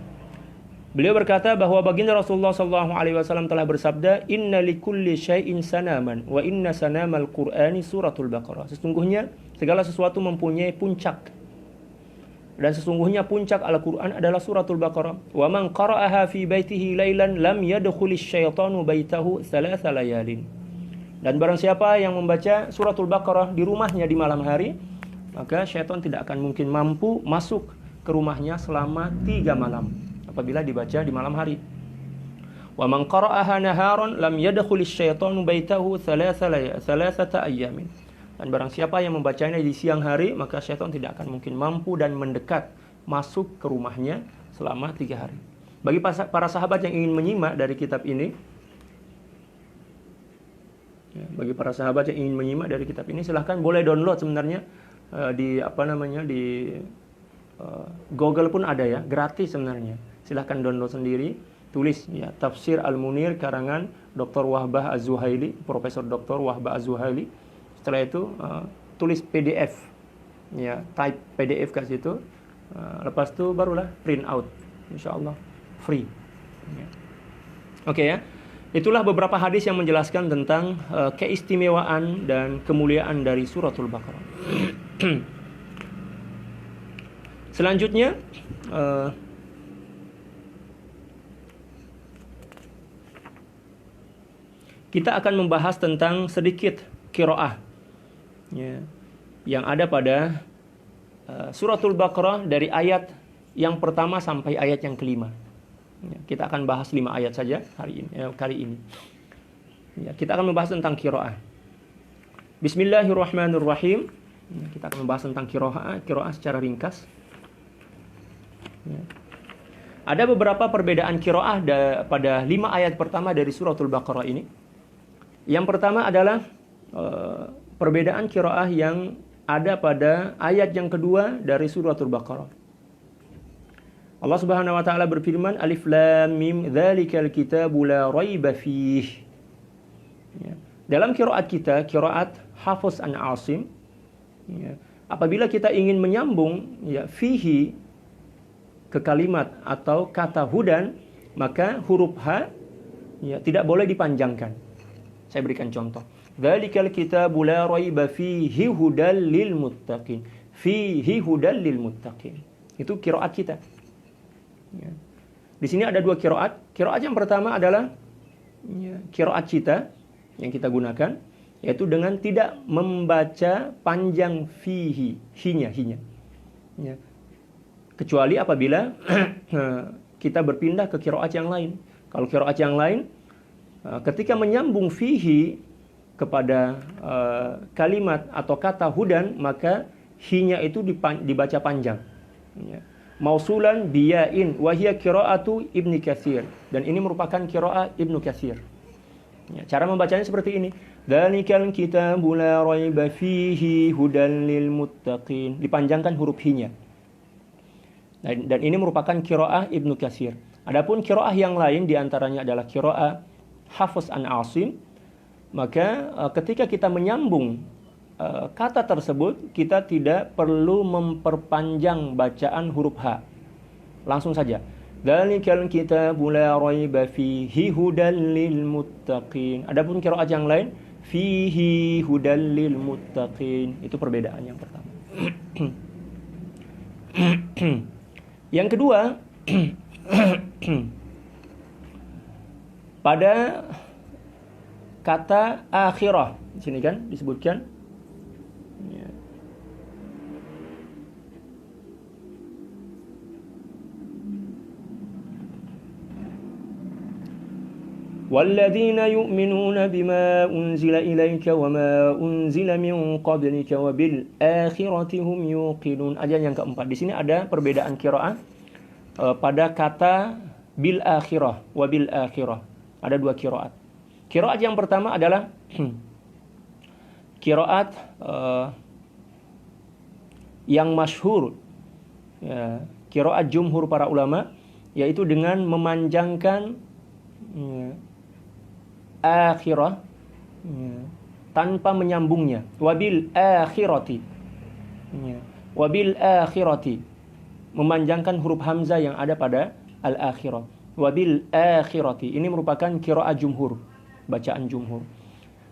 beliau berkata bahwa baginda Rasulullah SAW telah bersabda, "Inna likulli syai'in sanaman, wa inna sanamal Qur'ani suratul Baqarah." Sesungguhnya segala sesuatu mempunyai puncak, dan sesungguhnya puncak Al-Quran adalah suratul Baqarah. "Wa man qara'aha fi baitihi lailan lam yadkhulish syaitanu baitahu thalatha layalin." Dan barang siapa yang membaca suratul Baqarah di rumahnya di malam hari, maka syaitan tidak akan mungkin mampu masuk ke rumahnya selama 3 malam apabila dibaca di malam hari. Wa man qara'aha naharan lam yadkhulish syaitanu baitahu thalathata ayyamin. Dan barang siapa yang membacanya di siang hari, maka syaitan tidak akan mungkin mampu dan mendekat masuk ke rumahnya selama 3 hari. Bagi para sahabat yang ingin menyimak dari kitab ini, silahkan boleh download sebenarnya di Google pun ada ya, gratis sebenarnya. Silahkan download sendiri, tulis Tafsir Al-Munir karangan Dr. Wahbah Az-Zuhaili, Profesor Dr. Wahbah Az-Zuhaili. Setelah itu tulis PDF, type PDF ke situ, lepas itu barulah print out, insyaallah free. Oke ya, itulah beberapa hadis yang menjelaskan tentang keistimewaan dan kemuliaan dari suratul Baqarah. Selanjutnya kita akan membahas tentang sedikit qiraah yang ada pada suratul Baqarah dari ayat yang pertama sampai ayat yang kelima. Kita akan bahas 5 ayat saja kali ini. Kita akan membahas tentang qiraah. Bismillahirrahmanirrahim. Kita akan membahas tentang qiraah secara ringkas. Ada beberapa perbedaan qiraah pada 5 ayat pertama dari suratul Baqarah ini. Yang pertama adalah perbedaan qiraah yang ada pada ayat yang kedua dari suratul Baqarah. Allah Subhanahu wa taala berfirman, Alif Lam Mim dzalikal kitabu la raiba fih. Ya. Dalam qiraat kita, qiraat Hafs an Asim, ya, apabila kita ingin menyambung ya fihi ke kalimat atau kata hudan, maka huruf H ya tidak boleh dipanjangkan. Saya berikan contoh. Dzalikal kitabu la raiba fihi hudal lil muttaqin. Fihi hudal lil muttaqin. Itu qiraat kita. Ya. Di sini ada 2 qiraat. Qiraat yang pertama adalah ya, qiraat kita yang kita gunakan, yaitu dengan tidak membaca panjang fihi, hinya. Ya. Kecuali apabila kita berpindah ke qiraat yang lain. Kalau qiraat yang lain, ketika menyambung fihi kepada kalimat atau kata hudan, maka hinya itu dibaca panjang. Ya. Mausulan biyain wahia qiraatu Ibnu Katsir, dan ini merupakan qiraah Ibnu Katsir. Ya, cara membacanya seperti ini. Dzalikal kitabu la raiba fihi hudan lil muttaqin. Dipanjangkan huruf hinya. Dan ini merupakan qiraah Ibnu Katsir. Adapun qiraah yang lain diantaranya adalah qiraah Hafs an Asim. Maka ketika kita menyambung kata tersebut, kita tidak perlu memperpanjang bacaan huruf H. Langsung saja. Dzalikal kitabu la raiba fihi hudal lil muttaqin. Adapun qiraat yang lain, fihi hudal lil muttaqin. Itu perbedaan yang pertama. Yang kedua, pada kata akhirah, di sini kan disebutkan ya. Walladzina yu'minuna bima unzila ilaika wama unzila min qablika wabil akhirati hum yuqinun. Ajaran yang keempat. Di sini ada perbedaan qiraah pada kata bil akhirah wabil akhirah. Ada 2 qiraat. Qiraat yang pertama adalah qiraat yang masyhur, ya, qiraat jumhur para ulama, yaitu dengan memanjangkan ya, akhirah ya, tanpa menyambungnya. Wabil akhirati, ya, wabil akhirati, memanjangkan huruf hamzah yang ada pada al-akhirah. Wabil akhirati, ini merupakan qiraat jumhur, bacaan jumhur.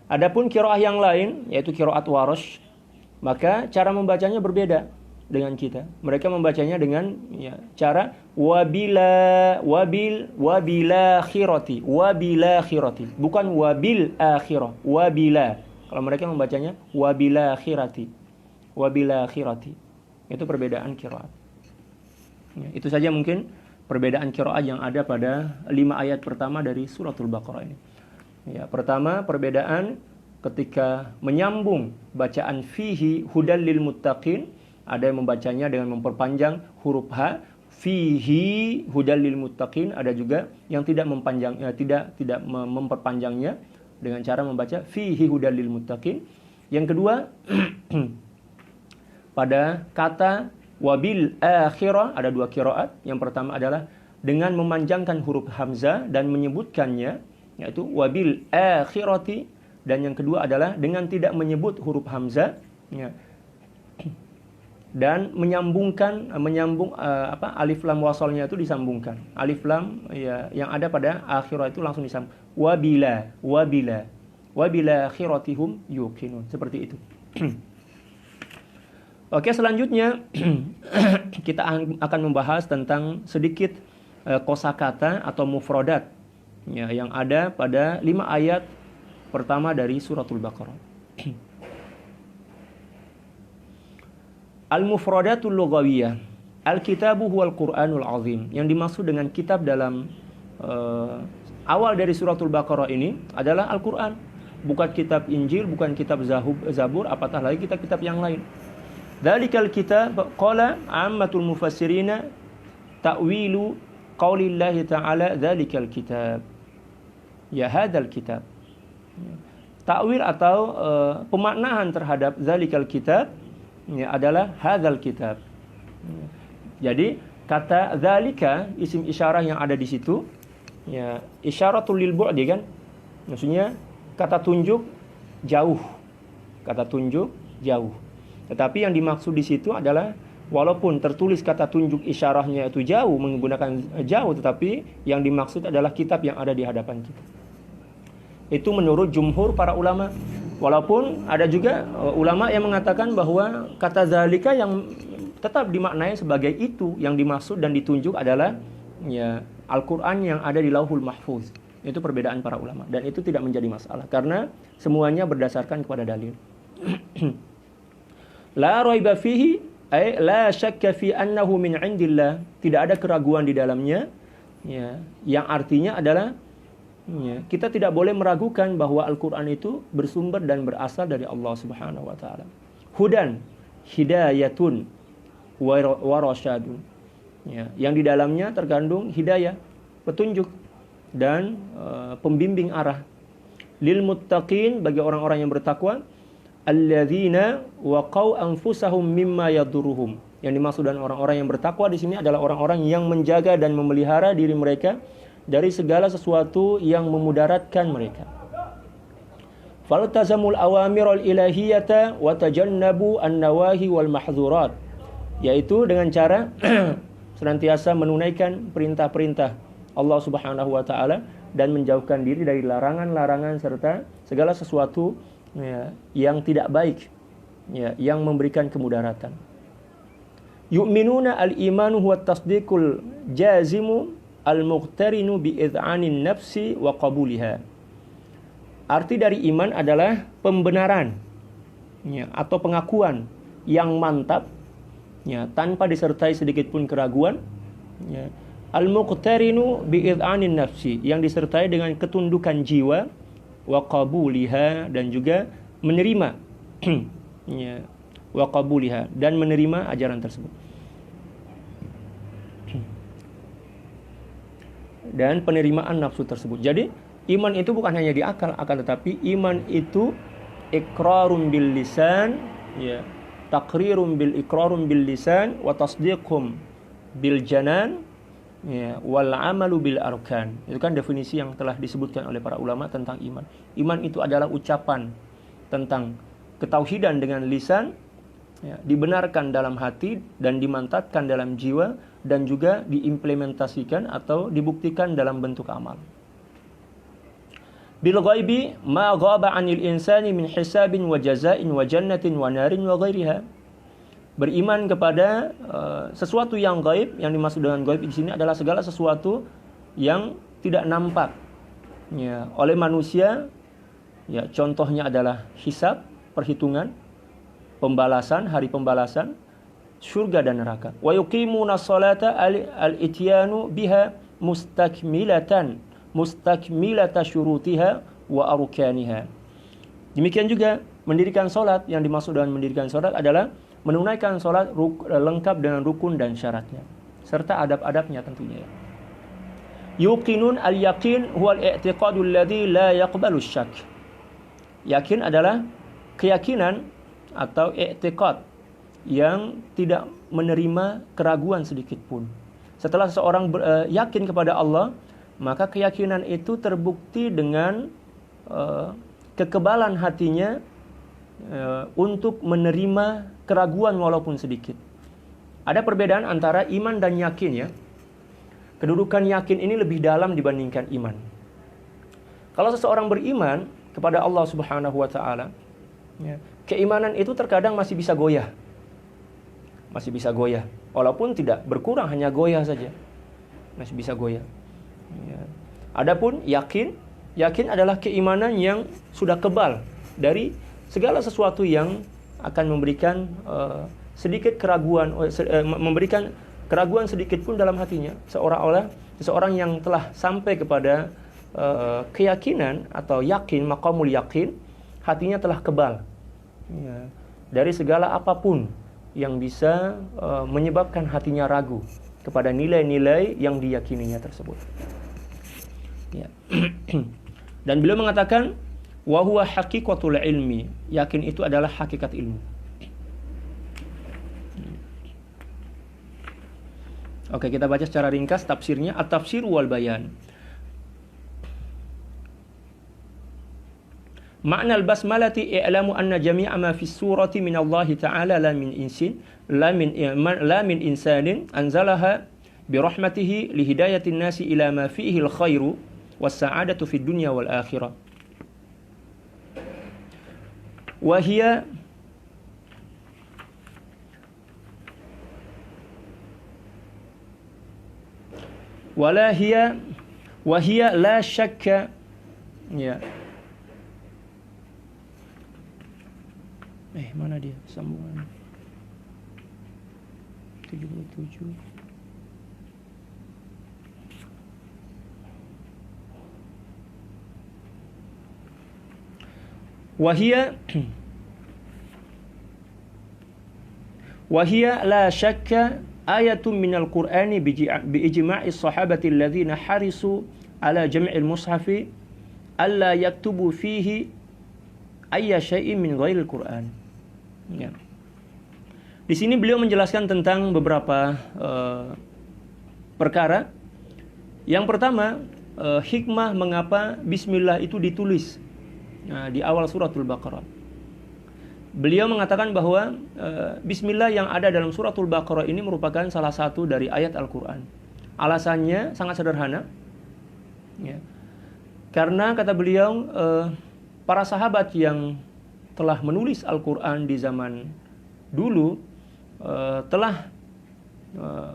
Adapun qiraah yang lain, yaitu qiraat Warsh, maka cara membacanya berbeda dengan kita. Mereka membacanya dengan ya, cara wabila khirati, bukan wabil akhirah, wabila. Kalau mereka membacanya wabila khirati. Itu perbedaan qiraat. Ya, itu saja mungkin perbedaan qiraat yang ada pada 5 ayat pertama dari suratul Baqarah ini. Ya, pertama, perbedaan ketika menyambung bacaan fihi hudal lil muttaqin, ada yang membacanya dengan memperpanjang huruf H, fihi hudal lil muttaqin, ada juga yang tidak memperpanjangnya dengan cara membaca fihi hudal lil muttaqin. Yang kedua, pada kata wabil akhirah ada 2 qiraat. Yang pertama adalah dengan memanjangkan huruf hamzah dan menyebutkannya, yaitu wabil akhirati, dan yang kedua adalah dengan tidak menyebut huruf hamzah ya, dan menyambung alif lam wasalnya itu disambungkan. Alif lam ya, yang ada pada akhirah itu langsung disambung. Wabila akhiratihum yuqinun. Seperti itu. Oke, selanjutnya kita akan membahas tentang sedikit kosakata atau mufradat ya, yang ada pada 5 ayat pertama dari suratul Baqarah. Al-mufradatul lughawiyah. Al-kitabu huwal Qur'anul azim. Yang dimaksud dengan kitab dalam awal dari suratul Baqarah ini adalah Al-Qur'an. Bukan kitab Injil, bukan kitab Zabur, apatah lagi kitab-kitab yang lain. Dzalikal kitab qala ammatul mufassirina ta'wilu qaulillahi ta'ala dzalikal kitab. Ya hadzal kitab. Takwil atau pemaknaan terhadap dzalikal kitab adalah hadzal kitab. Jadi kata dzalika, isim isyarah yang ada di situ, isyaratul lil bu'di kan? Maksudnya kata tunjuk jauh. Kata tunjuk jauh. Tetapi yang dimaksud di situ adalah walaupun tertulis kata tunjuk isyarahnya itu jauh, menggunakan jauh, tetapi yang dimaksud adalah kitab yang ada di hadapan kita. Itu menurut jumhur para ulama. Walaupun ada juga ulama yang mengatakan bahwa kata zalika yang tetap dimaknai sebagai itu, yang dimaksud dan ditunjuk adalah Al-Quran yang ada di Lauhul Mahfuz. Itu perbedaan para ulama, dan itu tidak menjadi masalah karena semuanya berdasarkan kepada dalil. La raiba fihi ay la syakka fi annahu min indillah. Tidak ada keraguan di dalamnya, yang artinya adalah kita tidak boleh meragukan bahwa Al-Quran itu bersumber dan berasal dari Allah Subhanahu wa taala. Hudan, hidayatun, wa rasyadun. Yang di dalamnya terkandung hidayah, petunjuk, dan pembimbing arah. Lil muttaqin, bagi orang-orang yang bertakwa, alladzina waqau anfusahum mimma yadurruhum. Yang dimaksud dengan orang-orang yang bertakwa di sini adalah orang-orang yang menjaga dan memelihara diri mereka dari segala sesuatu yang memudaratkan mereka. Faltazamul awamirul ilahiyata wa tajannabu an-nawahi wal mahdzurat. Yaitu dengan cara senantiasa menunaikan perintah-perintah Allah Subhanahu wa taala dan menjauhkan diri dari larangan-larangan serta segala sesuatu yang tidak baik, yang memberikan kemudaratan. Yu'minuna al-imanu huwa tasdiqul jazimu al-muqtarinu bi'id'anin nafsi wa qabuliha. Arti dari iman adalah pembenaran atau pengakuan yang mantap tanpa disertai sedikit pun keraguan. Al-muqtarinu bi'id'anin nafsi, yang disertai dengan ketundukan jiwa, wa qabuliha, dan juga menerima wa qabuliha, dan menerima ajaran tersebut. Dan penerimaan nafsu tersebut. Jadi iman itu bukan hanya di akal, akan tetapi iman itu iqrarun bil lisan, taqrirun bil iqrarun bil lisan, wa tasdiqum bil janan, wal amalu bil arkan. Itu kan definisi yang telah disebutkan oleh para ulama tentang iman. Iman itu adalah ucapan tentang ketauhidan dengan lisan, dibenarkan dalam hati dan dimantapkan dalam jiwa, dan juga diimplementasikan atau dibuktikan dalam bentuk amal. Bil ghaibi ma ghaba 'anil insani min hisabin wa jazain wa jannatin wa narin wa ghairiha. Beriman kepada sesuatu yang gaib. Yang dimaksud dengan gaib di sini adalah segala sesuatu yang tidak nampak oleh manusia. Contohnya adalah hisab, perhitungan, pembalasan, hari pembalasan, surga dan neraka. Wa yuqimuna sholata al-ityanu biha mustakmilata syurutiha wa arkaniha. Demikian juga mendirikan salat. Yang dimaksud dengan mendirikan salat adalah menunaikan salat lengkap dengan rukun dan syaratnya serta adab-adabnya tentunya. Yuqinun al-yaqin huwa al-i'tiqadu alladhi la yaqbalu syak. Yakin adalah keyakinan atau i'tiqad yang tidak menerima keraguan sedikit pun. Setelah seseorang yakin kepada Allah, maka keyakinan itu terbukti dengan kekebalan hatinya untuk menerima keraguan walaupun sedikit. Ada perbedaan antara iman dan yakin ya. Kedudukan yakin ini lebih dalam dibandingkan iman. Kalau seseorang beriman kepada Allah Subhanahu wa taala, keimanan itu terkadang masih bisa goyah. Masih bisa goyah. Walaupun tidak berkurang, hanya goyah saja. Masih bisa goyah. Adapun yakin adalah keimanan yang sudah kebal dari segala sesuatu yang akan memberikan sedikit keraguan, memberikan keraguan sedikit pun dalam hatinya. Seseorang yang telah sampai kepada keyakinan atau yakin, maqamul yakin, hatinya telah kebal dari segala apapun yang bisa menyebabkan hatinya ragu. kepada nilai-nilai yang diyakininya tersebut. Ya. Dan beliau mengatakan wa huwa haqiqatul ilmi, yakin itu adalah hakikat ilmu. Oke, kita baca secara ringkas tafsirnya. At-tafsir wal bayan. Makna al-basmalati i'lamu anna jami'a ma fi surati min Allah Ta'ala la min insanin anzalaha bi rahmatihi li hidayatin nasi ila ma fihi al-khairu was sa'adatu fid dunya wal akhirah. Wa hiya wa hiya la syakka, ya. Mana dia sambungan 77. Wahia la syakka ayatun minal Qur'ani biijma'i sahabati alladhina harisu ala jam'il mushafi alla yaktubu fihi ayya syai'in min ghairil Qur'an. Ya. Di sini beliau menjelaskan tentang beberapa perkara. Yang pertama, hikmah mengapa bismillah itu ditulis di awal suratul Baqarah. Beliau mengatakan bahwa bismillah yang ada dalam suratul Baqarah ini merupakan salah satu dari ayat Al-Quran. Alasannya sangat sederhana. Ya. Karena kata beliau, para sahabat yang telah menulis Al-Quran di zaman dulu telah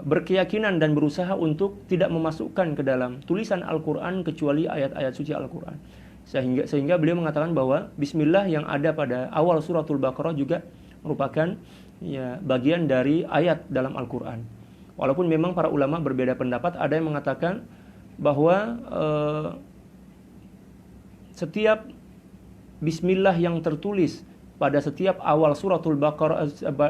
berkeyakinan dan berusaha untuk tidak memasukkan ke dalam tulisan Al-Quran kecuali ayat-ayat suci Al-Quran. Sehingga beliau mengatakan bahwa bismillah yang ada pada awal suratul Baqarah juga merupakan bagian dari ayat dalam Al-Quran. Walaupun memang para ulama berbeda pendapat, ada yang mengatakan bahwa setiap bismillah yang tertulis pada setiap awal suratul Baqarah,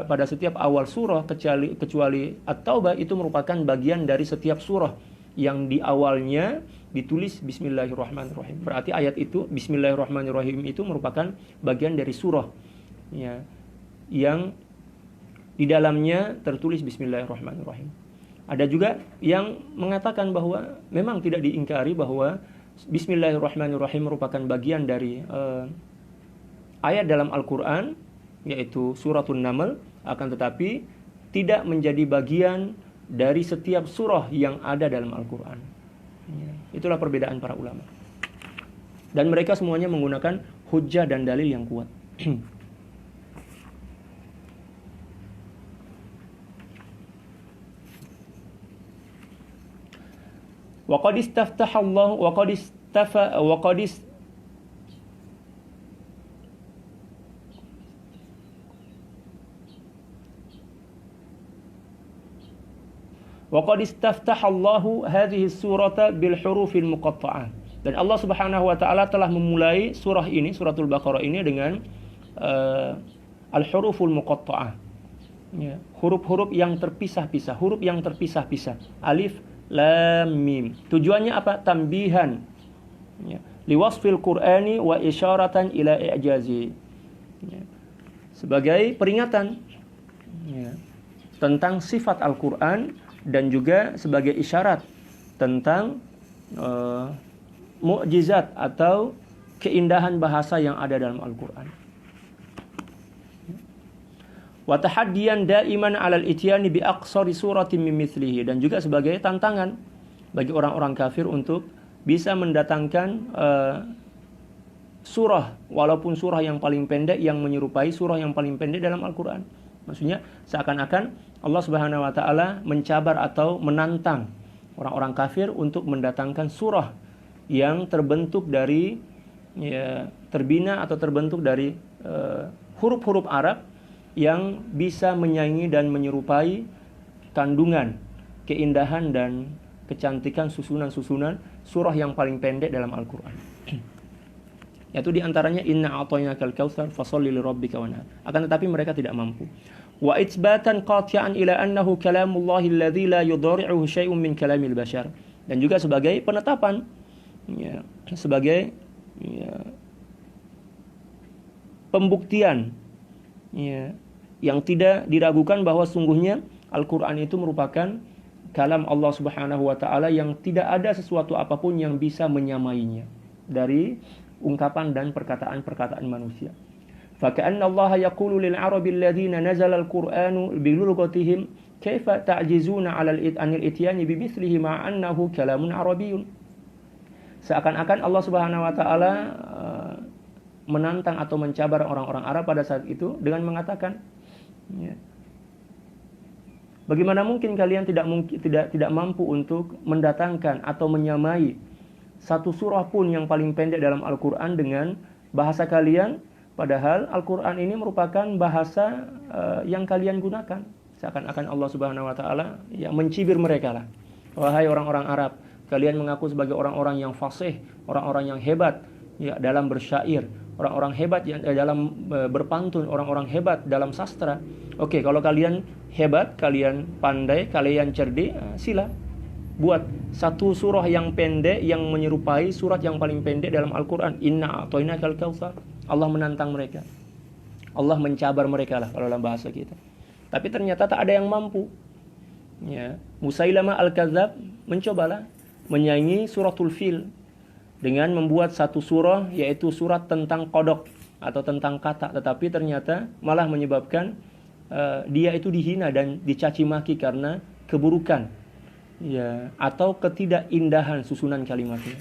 pada setiap awal surah kecuali At-Taubah, itu merupakan bagian dari setiap surah yang di awalnya ditulis Bismillahirrahmanirrahim. Berarti ayat itu Bismillahirrahmanirrahim itu merupakan bagian dari surah yang di dalamnya tertulis Bismillahirrahmanirrahim. Ada juga yang mengatakan bahwa memang tidak diingkari bahwa Bismillahirrahmanirrahim merupakan bagian dari ayat dalam Al-Quran, yaitu suratul Naml, akan tetapi tidak menjadi bagian dari setiap surah yang ada dalam Al-Quran. Itulah perbedaan para ulama. Dan mereka semuanya menggunakan hujjah dan dalil yang kuat. Waqad istaftaha Allah Waqad istaftaha Allahu hadhihi surata bil hurufil muqatta'ah. Dan Allah Subhanahu wa taala telah memulai surah ini, suratul Baqarah ini dengan al-huruful muqatta'ah. Ya, huruf-huruf yang terpisah-pisah, huruf yang terpisah-pisah. Alif, lam, mim. Tujuannya apa? Tambihan. Ya, liwasfil Qur'ani wa isyaratan ila i'jazi. Ya, sebagai peringatan tentang sifat Al-Qur'an dan juga sebagai isyarat tentang mukjizat atau keindahan bahasa yang ada dalam Al-Quran. Wa tahaddiyan daiman 'alal ityani bi aqsari suratin min mithlihi, dan juga sebagai tantangan bagi orang-orang kafir untuk bisa mendatangkan surah, walaupun surah yang paling pendek yang menyerupai surah yang paling pendek dalam Al-Quran. Maksudnya seakan-akan Allah Subhanahu wa taala mencabar atau menantang orang-orang kafir untuk mendatangkan surah yang terbentuk dari terbina atau terbentuk dari huruf-huruf Arab yang bisa menyaingi dan menyerupai kandungan, keindahan dan kecantikan susunan-susunan surah yang paling pendek dalam Al-Qur'an. Yaitu diantaranya inna a'tainakal kautsar fasholli lirabbika wanhar. Akan tetapi mereka tidak mampu. wa itsbatan qati'an ila annahu kalamullahi alladzi la yudhari'uhu syai'un min kalamil bashar. Dan juga sebagai penetapan, ya, sebagai, ya, pembuktian, ya, yang tidak diragukan bahwa sungguhnya Al-Quran itu merupakan kalam Allah Subhanahu wa Ta'ala yang tidak ada sesuatu apapun yang bisa menyamainya dari ungkapan dan perkataan-perkataan manusia. فَكَأَنَّ اللَّهَ يَقُولُ لِلْعَرَبِ الَّذِينَ نَزَلَ الْقُرْآنُ بِلُغَتِهِمْ كَيْفَ تَعْجِزُونَ عَنِ الْإِتْيَانِ بِمِثْلِهِ مَعَ أَنَّهُ كَلَامٌ عَرَبِيٌّ. Seakan-akan Allah Subhanahu wa Ta'ala menantang atau mencabar orang-orang Arab pada saat itu dengan mengatakan, ya, bagaimana mungkin kalian tidak mampu untuk mendatangkan atau menyamai satu surah pun yang paling pendek dalam Al-Quran dengan bahasa kalian, padahal Al-Quran ini merupakan bahasa yang kalian gunakan. Seakan-akan Allah Subhanahu wa Ta'ala, ya, mencibir mereka lah. Wahai orang-orang Arab, kalian mengaku sebagai orang-orang yang fasih, orang-orang yang hebat, ya, dalam bersyair, orang-orang hebat yang dalam berpantun, orang-orang hebat dalam sastra. Oke, kalau kalian hebat, kalian pandai, kalian cerdik, sila buat satu surah yang pendek yang menyerupai surat yang paling pendek dalam Al-Quran. Inna a'tainakal kautsar. Allah menantang mereka, Allah mencabar mereka lah kalau dalam bahasa kita. Tapi ternyata tak ada yang mampu, ya. Musailamah Al-Kadzab mencobalah menyanyi suratul Fil dengan membuat satu surah, yaitu surat tentang kodok atau tentang kata, tetapi ternyata malah menyebabkan dia itu dihina dan dicaci maki karena keburukan, ya, atau ketidakindahan susunan kalimatnya.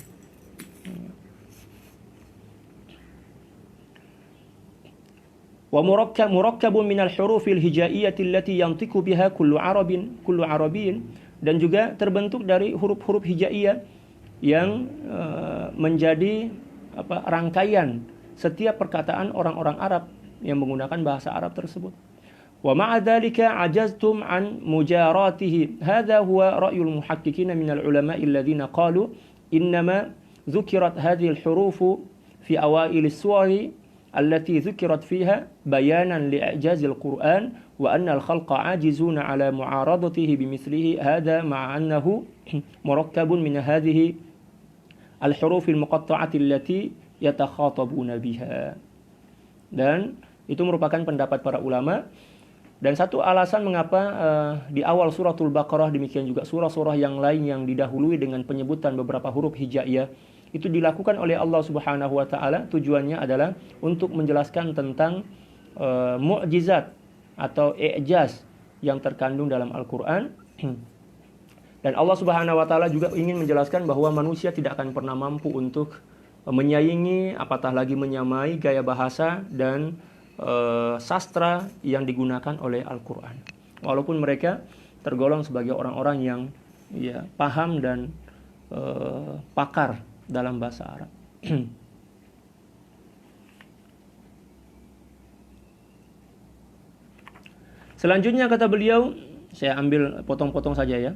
Wa murakkabun minal hurufil hijaiyati allati yantiqu biha kullu arabin, dan juga terbentuk dari huruf-huruf hijaiyah yang menjadi rangkaian setiap perkataan orang-orang Arab yang menggunakan bahasa Arab tersebut. Wa ma'a dzalika ajaztum an mujaratihi. Hadza huwa ra'yul muhaqqiqin min al-ulama'i alladhina qalu innama dzukirat hadhihi al-huruf fi awail as-suwari allati dzukirat fiha bayanan li'ijaz al-Qur'an wa anna al-khalqa ajizuna ala mu'aradatihi bimithlihi. Hadza ma'a annahu murakkabun min hadhihi al-huruf al-muqatta'ati allati yatakhatabuna biha. Dan itu merupakan pendapat para ulama. Dan satu alasan mengapa di awal suratul Baqarah, demikian juga surah-surah yang lain yang didahului dengan penyebutan beberapa huruf hijaiyah, itu dilakukan oleh Allah Subhanahu wa Ta'ala, tujuannya adalah untuk menjelaskan tentang mukjizat atau i'jaz yang terkandung dalam Al-Quran. Dan Allah Subhanahu wa Ta'ala juga ingin menjelaskan bahwa manusia tidak akan pernah mampu untuk menyaingi, apatah lagi menyamai gaya bahasa dan sastra yang digunakan oleh Al-Quran. Walaupun mereka tergolong sebagai orang-orang yang, ya, paham dan pakar dalam bahasa Arab. Selanjutnya kata beliau, saya ambil potong-potong saja ya.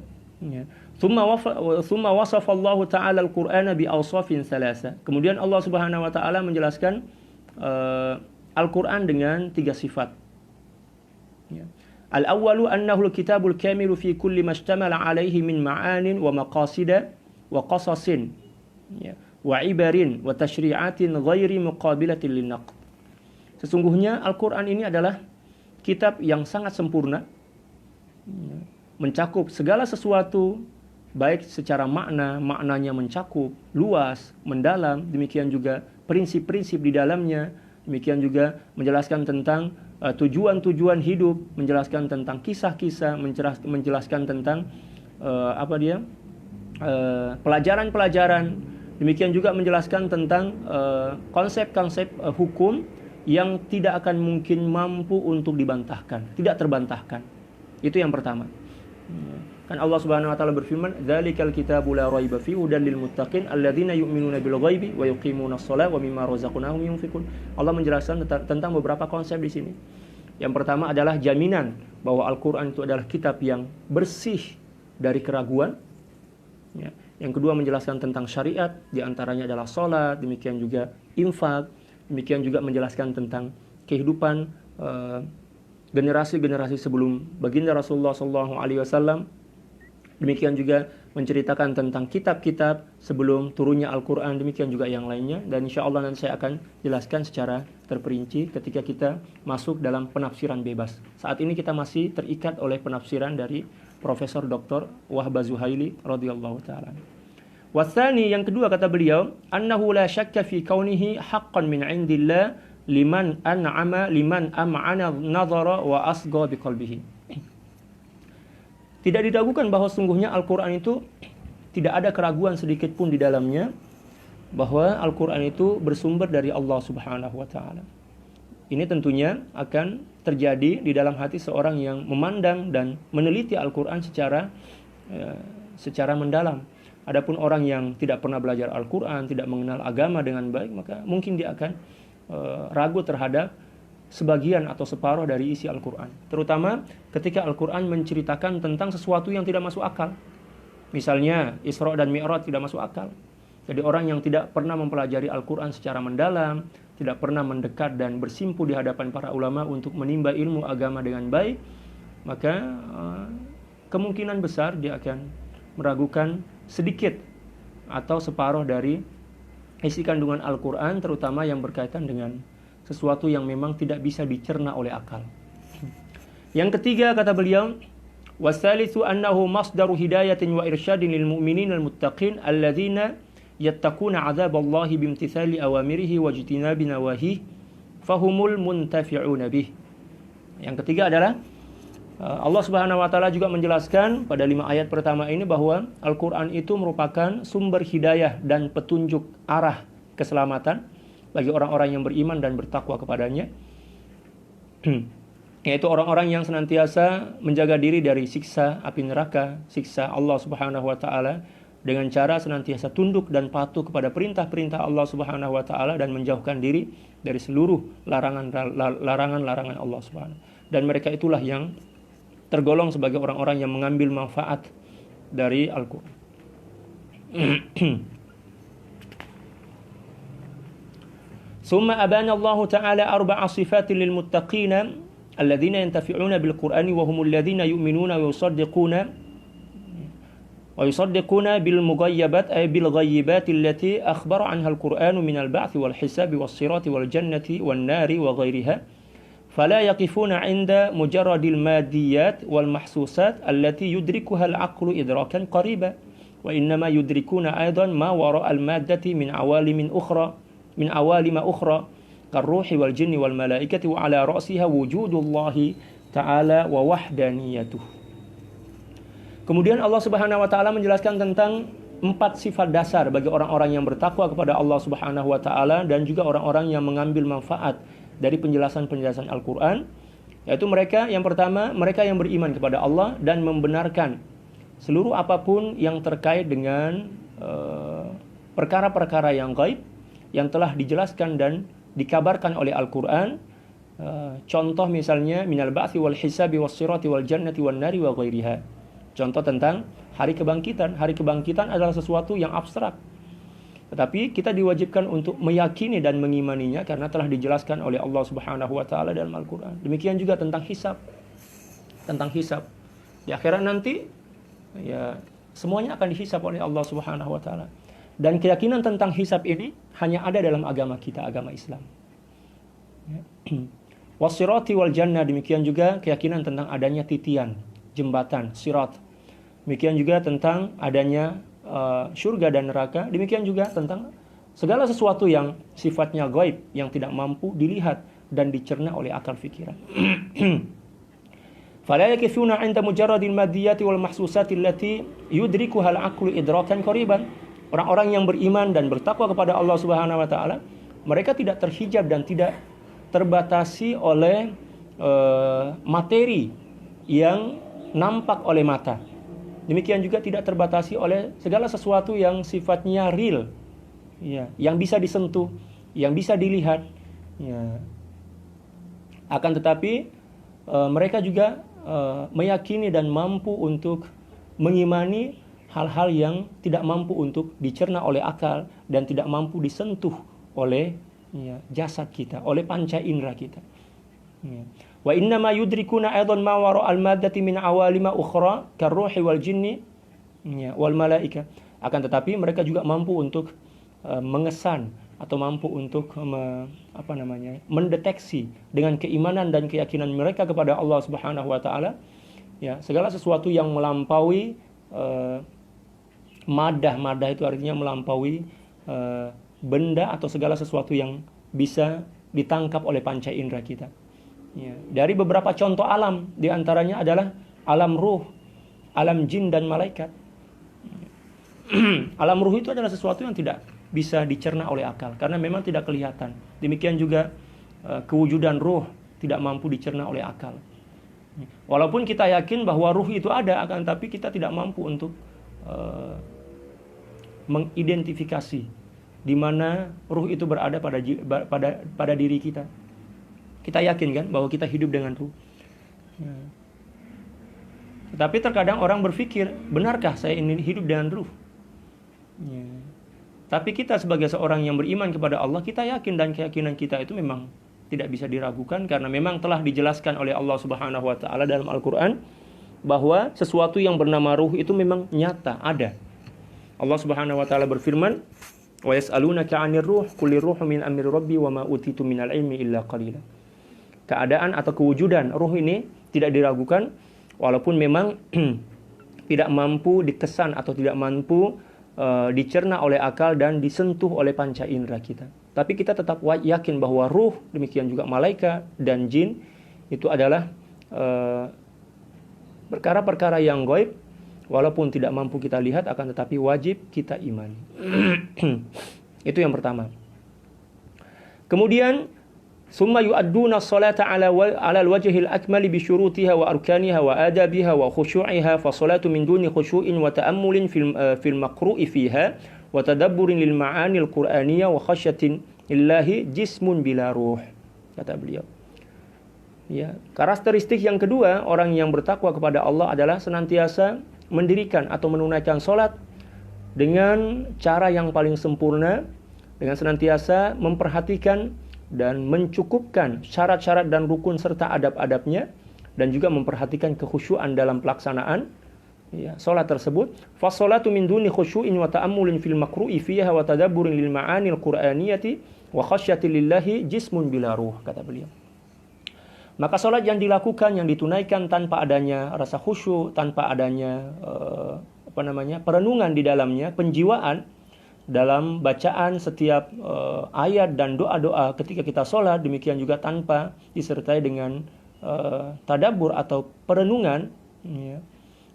Thumma wasafa Allah Ta'ala Al-Qur'ana bi awsafin thalatha. Kemudian Allah Subhanahu wa Ta'ala menjelaskan Al-Quran dengan 3 sifat. Ya. Al-awwalu annahu al-kitabul kamilu fi kulli mastamala alaihi min ma'anin wa maqasida wa qasasin, ya, wa ibarin wa tashri'atin ghairi muqabilatin lin-naqd. Sesungguhnya Al-Quran ini adalah kitab yang sangat sempurna, ya, mencakup segala sesuatu, baik secara maknanya mencakup luas, mendalam, demikian juga prinsip-prinsip di dalamnya, demikian juga menjelaskan tentang tujuan-tujuan hidup, menjelaskan tentang kisah-kisah, menjelaskan tentang pelajaran-pelajaran, demikian juga menjelaskan tentang konsep-konsep hukum yang tidak akan mungkin mampu untuk dibantahkan, tidak terbantahkan. Itu yang pertama. Kan Allah Subhanahu wa Ta'ala berfirman, "Dzalikal kitabu la raiba fihi hudan lil muttaqin alladzina yu'minuna bil ghaibi wa yuqimunas shalata wa mimma razaqnahum yunfiqun." Allah menjelaskan tentang beberapa konsep di sini. Yang pertama adalah jaminan bahwa Al-Qur'an itu adalah kitab yang bersih dari keraguan. Ya. Yang kedua menjelaskan tentang syariat, di antaranya adalah salat, demikian juga infak, demikian juga menjelaskan tentang kehidupan generasi-generasi sebelum baginda Rasulullah SAW. Demikian juga menceritakan tentang kitab-kitab sebelum turunnya Al-Quran, demikian juga yang lainnya. Dan insya Allah nanti saya akan jelaskan secara terperinci ketika kita masuk dalam penafsiran bebas. Saat ini kita masih terikat oleh penafsiran dari Profesor Dr. Wahbah Zuhaili radhiyallahu ta'ala. Wathani, yang kedua kata beliau, annahu la syakka fi kaunihi haqqan min indillah liman an'ama liman am'ana nadhara wa asgha biqalbihi. Tidak diragukan bahwa sungguhnya Al-Quran itu tidak ada keraguan sedikit pun di dalamnya bahwa Al-Quran itu bersumber dari Allah Subhanahu wa Ta'ala. Ini tentunya akan terjadi di dalam hati seorang yang memandang dan meneliti Al-Quran secara mendalam. Adapun orang yang tidak pernah belajar Al-Quran, tidak mengenal agama dengan baik, maka mungkin dia akan ragu terhadap sebagian atau separuh dari isi Al-Quran. Terutama ketika Al-Quran menceritakan tentang sesuatu yang tidak masuk akal. Misalnya Isra dan Mi'raj tidak masuk akal. Jadi orang yang tidak pernah mempelajari Al-Quran secara mendalam, tidak pernah mendekat dan bersimpu di hadapan para ulama untuk menimba ilmu agama dengan baik, maka kemungkinan besar dia akan meragukan sedikit atau separuh dari isi kandungan Al-Quran, terutama yang berkaitan dengan sesuatu yang memang tidak bisa dicerna oleh akal. Yang ketiga kata beliau, wasalitsu annahu masdaru hidayatin wa irsyadin lil mu'minin al muttaqin alladzina yattaquna 'adzaballahi bimtithali awamirihi wa ijtinabi nawahihi fahumul muntafi'una bih. Yang ketiga adalah Allah Subhanahu wa taala juga menjelaskan pada 5 ayat pertama ini bahwa Al-Qur'an itu merupakan sumber hidayah dan petunjuk arah keselamatan bagi orang-orang yang beriman dan bertakwa kepadanya, yaitu orang-orang yang senantiasa menjaga diri dari siksa api neraka, siksa Allah Subhanahu wa taala, dengan cara senantiasa tunduk dan patuh kepada perintah-perintah Allah Subhanahu wa taala dan menjauhkan diri dari seluruh larangan-larangan Allah Subhanahu. Dan mereka itulah yang tergolong sebagai orang-orang yang mengambil manfaat dari Al-Qur'an. ثم أبان الله تعالى 4 صفات للمتقين الذين ينتفعون بالقرآن وهم الذين يؤمنون ويصدقون بالمغيبات أي بالغيبات التي أخبر عنها القرآن من البعث والحساب والصراط والجنة والنار وغيرها فلا يقفون عند مجرد الماديات والمحسوسات التي يدركها العقل إدراكا قريبا وإنما يدركون أيضا ما وراء المادة من عوالم أخرى كالروح والجن والملائكة وعلى رأسها وجود الله تعالى ووحدانيته. Kemudian Allah Subhanahu wa taala menjelaskan tentang 4 sifat dasar bagi orang-orang yang bertakwa kepada Allah Subhanahu wa taala dan juga orang-orang yang mengambil manfaat dari penjelasan-penjelasan Al-Qur'an, yaitu mereka yang pertama, mereka yang beriman kepada Allah dan membenarkan seluruh apapun yang terkait dengan perkara-perkara yang gaib yang telah dijelaskan dan dikabarkan oleh Al-Quran. Contoh misalnya minal ba'thi wal hisabi was sirati wal jannati wan nari wa ghairiha. Contoh tentang hari kebangkitan. Hari kebangkitan adalah sesuatu yang abstrak, tetapi kita diwajibkan untuk meyakini dan mengimaninya karena telah dijelaskan oleh Allah Subhanahu wa taala dalam Al-Quran. Demikian juga tentang hisab. Tentang hisab di akhirat nanti, ya, semuanya akan dihisab oleh Allah Subhanahu wa taala. Dan keyakinan tentang hisab ini hanya ada dalam agama kita, agama Islam. Wasirati wal jannah, demikian juga keyakinan tentang adanya titian, jembatan, sirat. Demikian juga tentang adanya surga dan neraka. Demikian juga tentang segala sesuatu yang sifatnya gaib, yang tidak mampu dilihat dan dicerna oleh akal fikiran. Fala yakifuna 'inda mujarradil madiyati wal mahsusati allati yudrikuha al-'aqlu idrakan qariban. Orang-orang yang beriman dan bertakwa kepada Allah Subhanahu wa taala, mereka tidak terhijab dan tidak terbatasi oleh materi yang nampak oleh mata. Demikian juga tidak terbatasi oleh segala sesuatu yang sifatnya real, ya, yang bisa disentuh, yang bisa dilihat, ya. Akan tetapi mereka juga meyakini dan mampu untuk mengimani hal-hal yang tidak mampu untuk dicerna oleh akal dan tidak mampu disentuh oleh, ya, jasad kita, oleh panca indera kita. Ya. Wa inna ma yudrikuna aidan ma wara al-maddati min awalima ukhra karruhi wal jinni wal malaika. Akan tetapi mereka juga mampu untuk mengesan atau mampu untuk mendeteksi dengan keimanan dan keyakinan mereka kepada Allah Subhanahu wa taala, ya, segala sesuatu yang melampaui madah itu artinya melampaui benda atau segala sesuatu yang bisa ditangkap oleh panca indera kita. Ya, dari beberapa contoh alam, diantaranya adalah alam ruh, alam jin dan malaikat. Alam ruh itu adalah sesuatu yang tidak bisa dicerna oleh akal, karena memang tidak kelihatan. Demikian juga kewujudan ruh tidak mampu dicerna oleh akal. Walaupun kita yakin bahwa ruh itu ada, akan tapi kita tidak mampu untuk mengidentifikasi di mana ruh itu berada pada diri kita. Kita yakin kan bahwa kita hidup dengan ruh. Ya. Tetapi terkadang orang berpikir, benarkah saya ini hidup dengan ruh? Ya. Tapi kita sebagai seorang yang beriman kepada Allah, kita yakin dan keyakinan kita itu memang tidak bisa diragukan, karena memang telah dijelaskan oleh Allah Subhanahu wa taala dalam Al-Qur'an bahwa sesuatu yang bernama ruh itu memang nyata, ada. Allah Subhanahu wa taala berfirman, "Wa yas'alunaka 'anir ruh, qulir ruhu min amri rabbi wa ma utitu minal ilmi illa qalila." Keadaan atau kewujudan ruh ini tidak diragukan, walaupun memang tidak mampu dikesan atau tidak mampu dicerna oleh akal dan disentuh oleh panca indera kita. Tapi kita tetap yakin bahwa ruh, demikian juga malaikat dan jin itu adalah perkara-perkara yang gaib, walaupun tidak mampu kita lihat, akan tetapi wajib kita imani. Itu yang pertama. Kemudian summa yu'adduna as-salata 'ala al-wajhi al-akmali bi syurutiha wa arkaniha wa adabiha wa khushu'iha, fa salatu min duni khushu'in wa ta'ammulin fil maqru'i fiha wa tadabburin lil ma'ani al-qur'aniyah wa khasyatin lillahi jismun bila ruh, kata beliau. Ya, karakteristik yang kedua orang yang bertakwa kepada Allah adalah senantiasa mendirikan atau menunaikan salat dengan cara yang paling sempurna, dengan senantiasa memperhatikan dan mencukupkan syarat-syarat dan rukun serta adab-adabnya, dan juga memperhatikan kekhusyuan dalam pelaksanaan salat tersebut. Fasolatu min duni khusyu'in wa ta'ammulin fil maqru'i fiha wa tadabburin lil ma'anil qur'aniyati wa khasyati lillahi jismun bila ruh, kata beliau. Maka salat yang dilakukan, yang ditunaikan tanpa adanya rasa khusyuk, tanpa adanya perenungan di dalamnya, penjiwaan dalam bacaan setiap ayat dan doa-doa ketika kita sholat, demikian juga tanpa disertai dengan tadabbur atau perenungan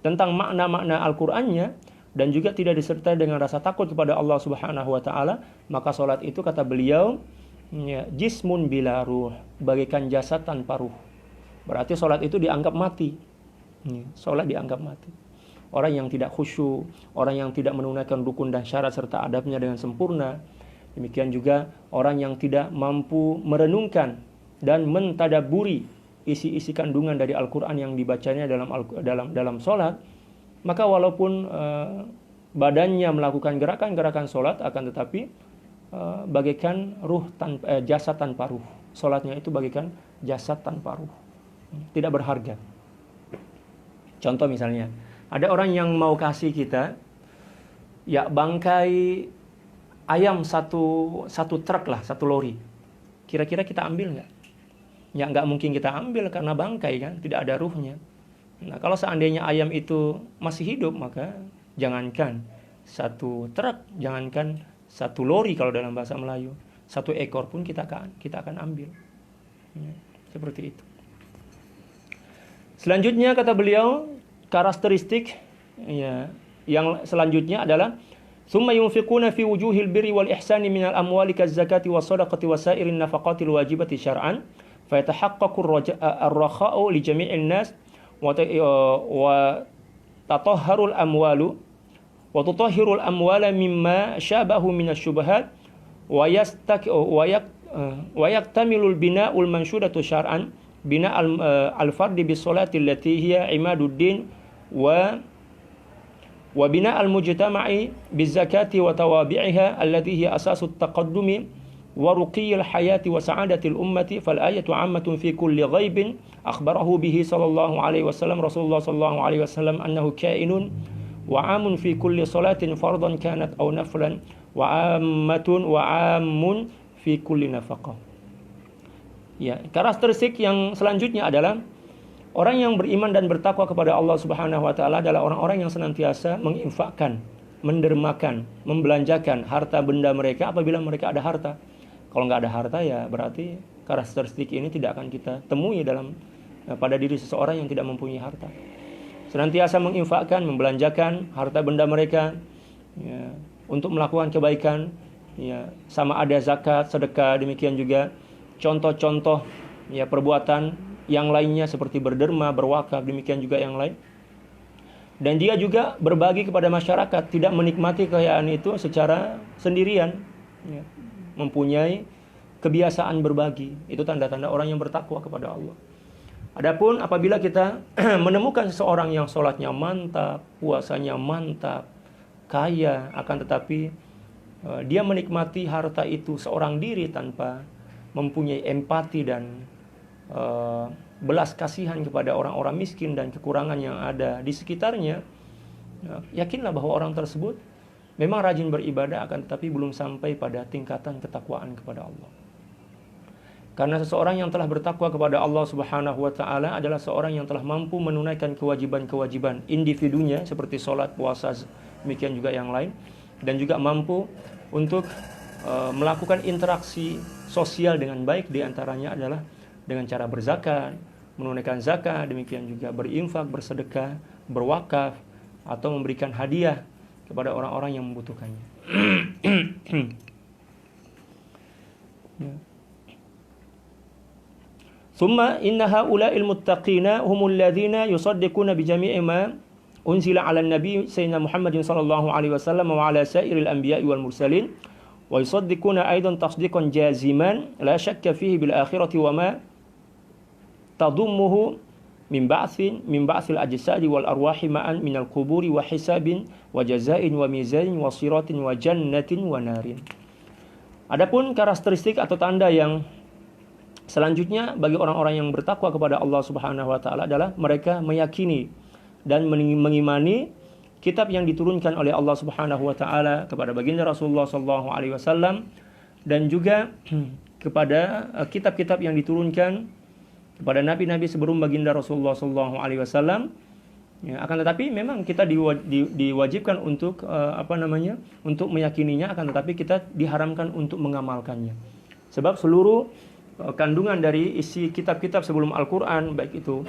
tentang makna-makna Al-Qur'annya, dan juga tidak disertai dengan rasa takut kepada Allah Subhanahu wa taala, maka sholat itu, kata beliau, jismun bila ruh, bagaikan jasad tanpa ruh. Berarti sholat itu dianggap mati. Sholat dianggap mati. Orang yang tidak khusyuk, orang yang tidak menunaikan rukun dan syarat serta adabnya dengan sempurna, demikian juga orang yang tidak mampu merenungkan dan mentadaburi isi-isi kandungan dari Al-Qur'an yang dibacanya dalam salat, maka walaupun badannya melakukan gerakan-gerakan salat, akan tetapi bagaikan jasad tanpa ruh. Salatnya itu bagaikan jasad tanpa ruh. Tidak berharga. Contoh misalnya, ada orang yang mau kasih kita bangkai ayam satu truk lah, satu lori. Kira-kira kita ambil nggak? Ya nggak mungkin kita ambil, karena bangkai kan, tidak ada ruhnya. Nah, kalau seandainya ayam itu masih hidup, maka jangankan satu truk, jangankan satu lori kalau dalam bahasa Melayu, satu ekor pun kita akan ambil. Ya, seperti itu. Selanjutnya, kata beliau, karakteristik yang selanjutnya adalah summa yunfiquna fi wujuhil birri wal ihsani minal amwali kaz zakati was shadaqati wa sairin nafaqatil wajibati syar'an fa yatahaqqaqu ar-rakha'u li jami'in nas wa tatahharul amwalu wa tutahhirul amwala mimma syabahu minasy syubhat wa yaktamilul bina'ul mansyudatu syar'an bina al-fardi bis salati allati hiya imaduddin wa bina al-mujtama'i biz zakati wa tawabi'iha allati hiya asasut taqaddumi wa ruqiyil hayati wa sa'adatil ummati fal ayatu 'ammatun fi kulli ghaibin akhbarahu bihi sallallahu alaihi wasallam Rasulullah sallallahu alaihi wasallam annahu kainun wa 'amun fi kulli salatin fardan kanat aw naflan wa 'ammun fi kulli nafaqah. Ya, karakteristik yang selanjutnya adalah orang yang beriman dan bertakwa kepada Allah Subhanahu wa taala adalah orang-orang yang senantiasa menginfakkan, mendermakan, membelanjakan harta benda mereka apabila mereka ada harta. Kalau nggak ada harta ya berarti karakteristik ini tidak akan kita temui pada diri seseorang yang tidak mempunyai harta. Senantiasa menginfakkan, membelanjakan harta benda mereka ya, untuk melakukan kebaikan, ya, sama ada zakat, sedekah, demikian juga contoh-contoh ya perbuatan yang lainnya seperti berderma, berwakaf, demikian juga yang lain. Dan dia juga berbagi kepada masyarakat, tidak menikmati kekayaan itu secara sendirian, ya, mempunyai kebiasaan berbagi. Itu tanda-tanda orang yang bertakwa kepada Allah. Adapun apabila kita menemukan seseorang yang sholatnya mantap, puasanya mantap, kaya, akan tetapi dia menikmati harta itu seorang diri tanpa mempunyai empati dan belas kasihan kepada orang-orang miskin dan kekurangan yang ada di sekitarnya, yakinlah bahwa orang tersebut memang rajin beribadah akan tetapi belum sampai pada tingkatan ketakwaan kepada Allah. Karena seseorang yang telah bertakwa kepada Allah Subhanahu wa taala adalah seorang yang telah mampu menunaikan kewajiban-kewajiban individunya seperti sholat, puasa, demikian juga yang lain, dan juga mampu untuk melakukan interaksi sosial dengan baik, di antaranya adalah dengan cara berzakat, menunaikan zakat, demikian juga berinfak, bersedekah, berwakaf, atau memberikan hadiah kepada orang-orang yang membutuhkannya. Thumma inna haula'il muttaqina humul ladzina yusaddiquna bi jami'i ma unzila 'alan nabiy sayyidina Muhammadin sallallahu alaihi wasallam wa 'ala sa'iril anbiya'i wal mursalin wa yusaddiquna aidan tasdiqan jaziman la syakka fihi bil akhirati wa ma tadummuhu min ba'thil ajsadi wal arwahi ma'an minal quburi wa hisabin wa jazain wa mizanin wa siratin wa jannatin wa narin. Adapun karakteristik atau tanda yang selanjutnya bagi orang-orang yang bertakwa kepada Allah Subhanahu wa taala adalah mereka meyakini dan mengimani kitab yang diturunkan oleh Allah Subhanahu wa taala kepada baginda Rasulullah sallallahu alaihi wasallam dan juga kepada kitab-kitab yang diturunkan kepada nabi-nabi sebelum baginda Rasulullah sallallahu alaihi wasallam. Ya, akan tetapi memang kita diwajibkan untuk untuk meyakininya, akan tetapi kita diharamkan untuk mengamalkannya. Sebab seluruh kandungan dari isi kitab-kitab sebelum Al-Quran, baik itu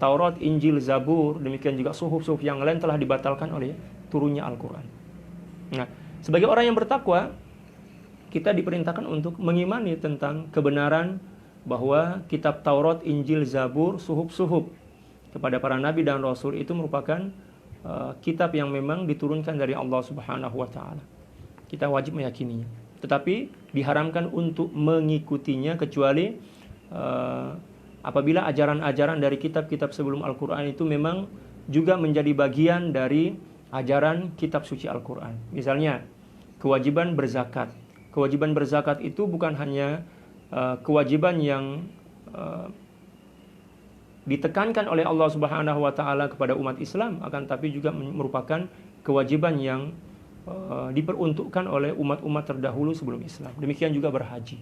Taurat, Injil, Zabur, demikian juga suhuf-suhuf yang lain telah dibatalkan oleh turunnya Al-Quran. Nah, sebagai orang yang bertakwa, kita diperintahkan untuk mengimani tentang kebenaran bahwa kitab Taurat, Injil, Zabur, suhuf-suhuf kepada para nabi dan rasul itu merupakan kitab yang memang diturunkan dari Allah Subhanahu wa taala. Kita wajib meyakininya. Tetapi diharamkan untuk mengikutinya kecuali apabila ajaran-ajaran dari kitab-kitab sebelum Al-Quran itu memang juga menjadi bagian dari ajaran kitab suci Al-Quran. Misalnya, kewajiban berzakat. Kewajiban berzakat itu bukan hanya kewajiban yang ditekankan oleh Allah Subhanahu wa taala kepada umat Islam, akan tapi juga merupakan kewajiban yang diperuntukkan oleh umat-umat terdahulu sebelum Islam. Demikian juga berhaji.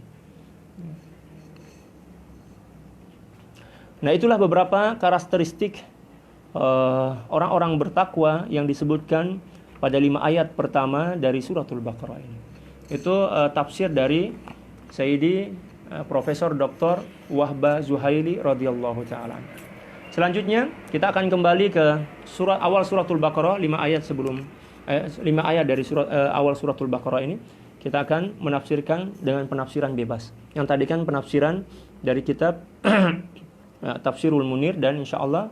Nah, itulah beberapa karakteristik orang-orang bertakwa yang disebutkan pada 5 ayat pertama dari suratul Baqarah ini. Itu tafsir dari Sayyidi Profesor Dr. Wahbah Zuhaili radhiyallahu taala. Selanjutnya kita akan kembali ke awal suratul Baqarah, 5 ayat dari awal suratul Baqarah ini. Kita akan menafsirkan dengan penafsiran bebas. Yang tadi kan penafsiran dari kitab Tafsirul Munir, dan insyaallah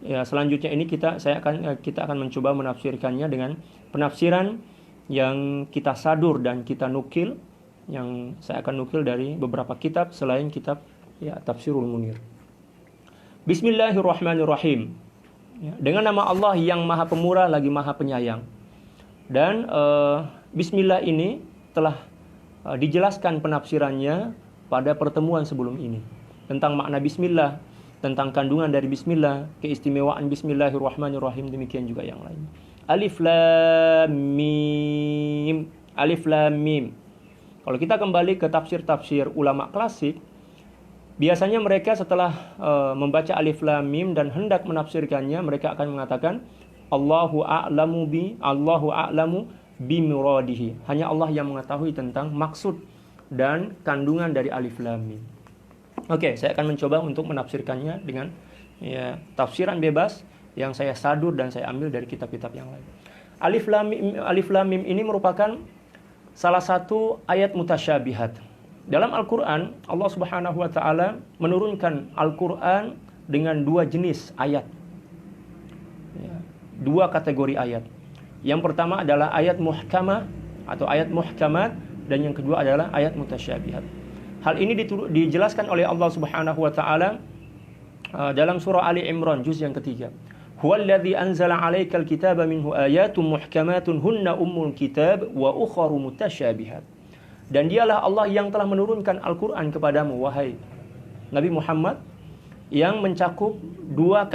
ya selanjutnya ini kita akan mencoba menafsirkannya dengan penafsiran yang kita sadur dan kita nukil, yang saya akan nukil dari beberapa kitab selain kitab ya Tafsirul Munir. Bismillahirrahmanirrahim. Ya, dengan nama Allah yang Maha Pemurah lagi Maha Penyayang. Dan Bismillah ini telah dijelaskan penafsirannya pada pertemuan sebelum ini. Tentang makna bismillah, tentang kandungan dari bismillah, keistimewaan bismillahirrahmanirrahim, demikian juga yang lain. Alif lam mim. Alif lam mim. Kalau kita kembali ke tafsir-tafsir ulama klasik, biasanya mereka setelah membaca alif lam mim dan hendak menafsirkannya, mereka akan mengatakan Allahu a'lamu bi muradihi. Hanya Allah yang mengetahui tentang maksud dan kandungan dari alif lam mim. Oke, saya akan mencoba untuk menafsirkannya dengan tafsiran bebas yang saya sadur dan saya ambil dari kitab-kitab yang lain. Alif lam mim ini merupakan salah satu ayat mutasyabihat. Dalam Al-Qur'an, Allah Subhanahu wa taala menurunkan Al-Qur'an dengan dua jenis ayat. Dua kategori ayat. Yang pertama adalah ayat muhkamah atau ayat muhkamat, dan yang kedua adalah ayat mutasyabihat. Hal ini dijelaskan oleh Allah Subhanahu wa taala dalam surah Ali Imran juz yang ketiga. Huwallazi anzala 'alaikal kitaba minhu ayatun muhkamatun hunna ummul kitab wa ukharu mutasyabihat. Dan dialah Allah yang telah menurunkan Al-Qur'an kepadamu wahai Nabi Muhammad, yang mencakup dua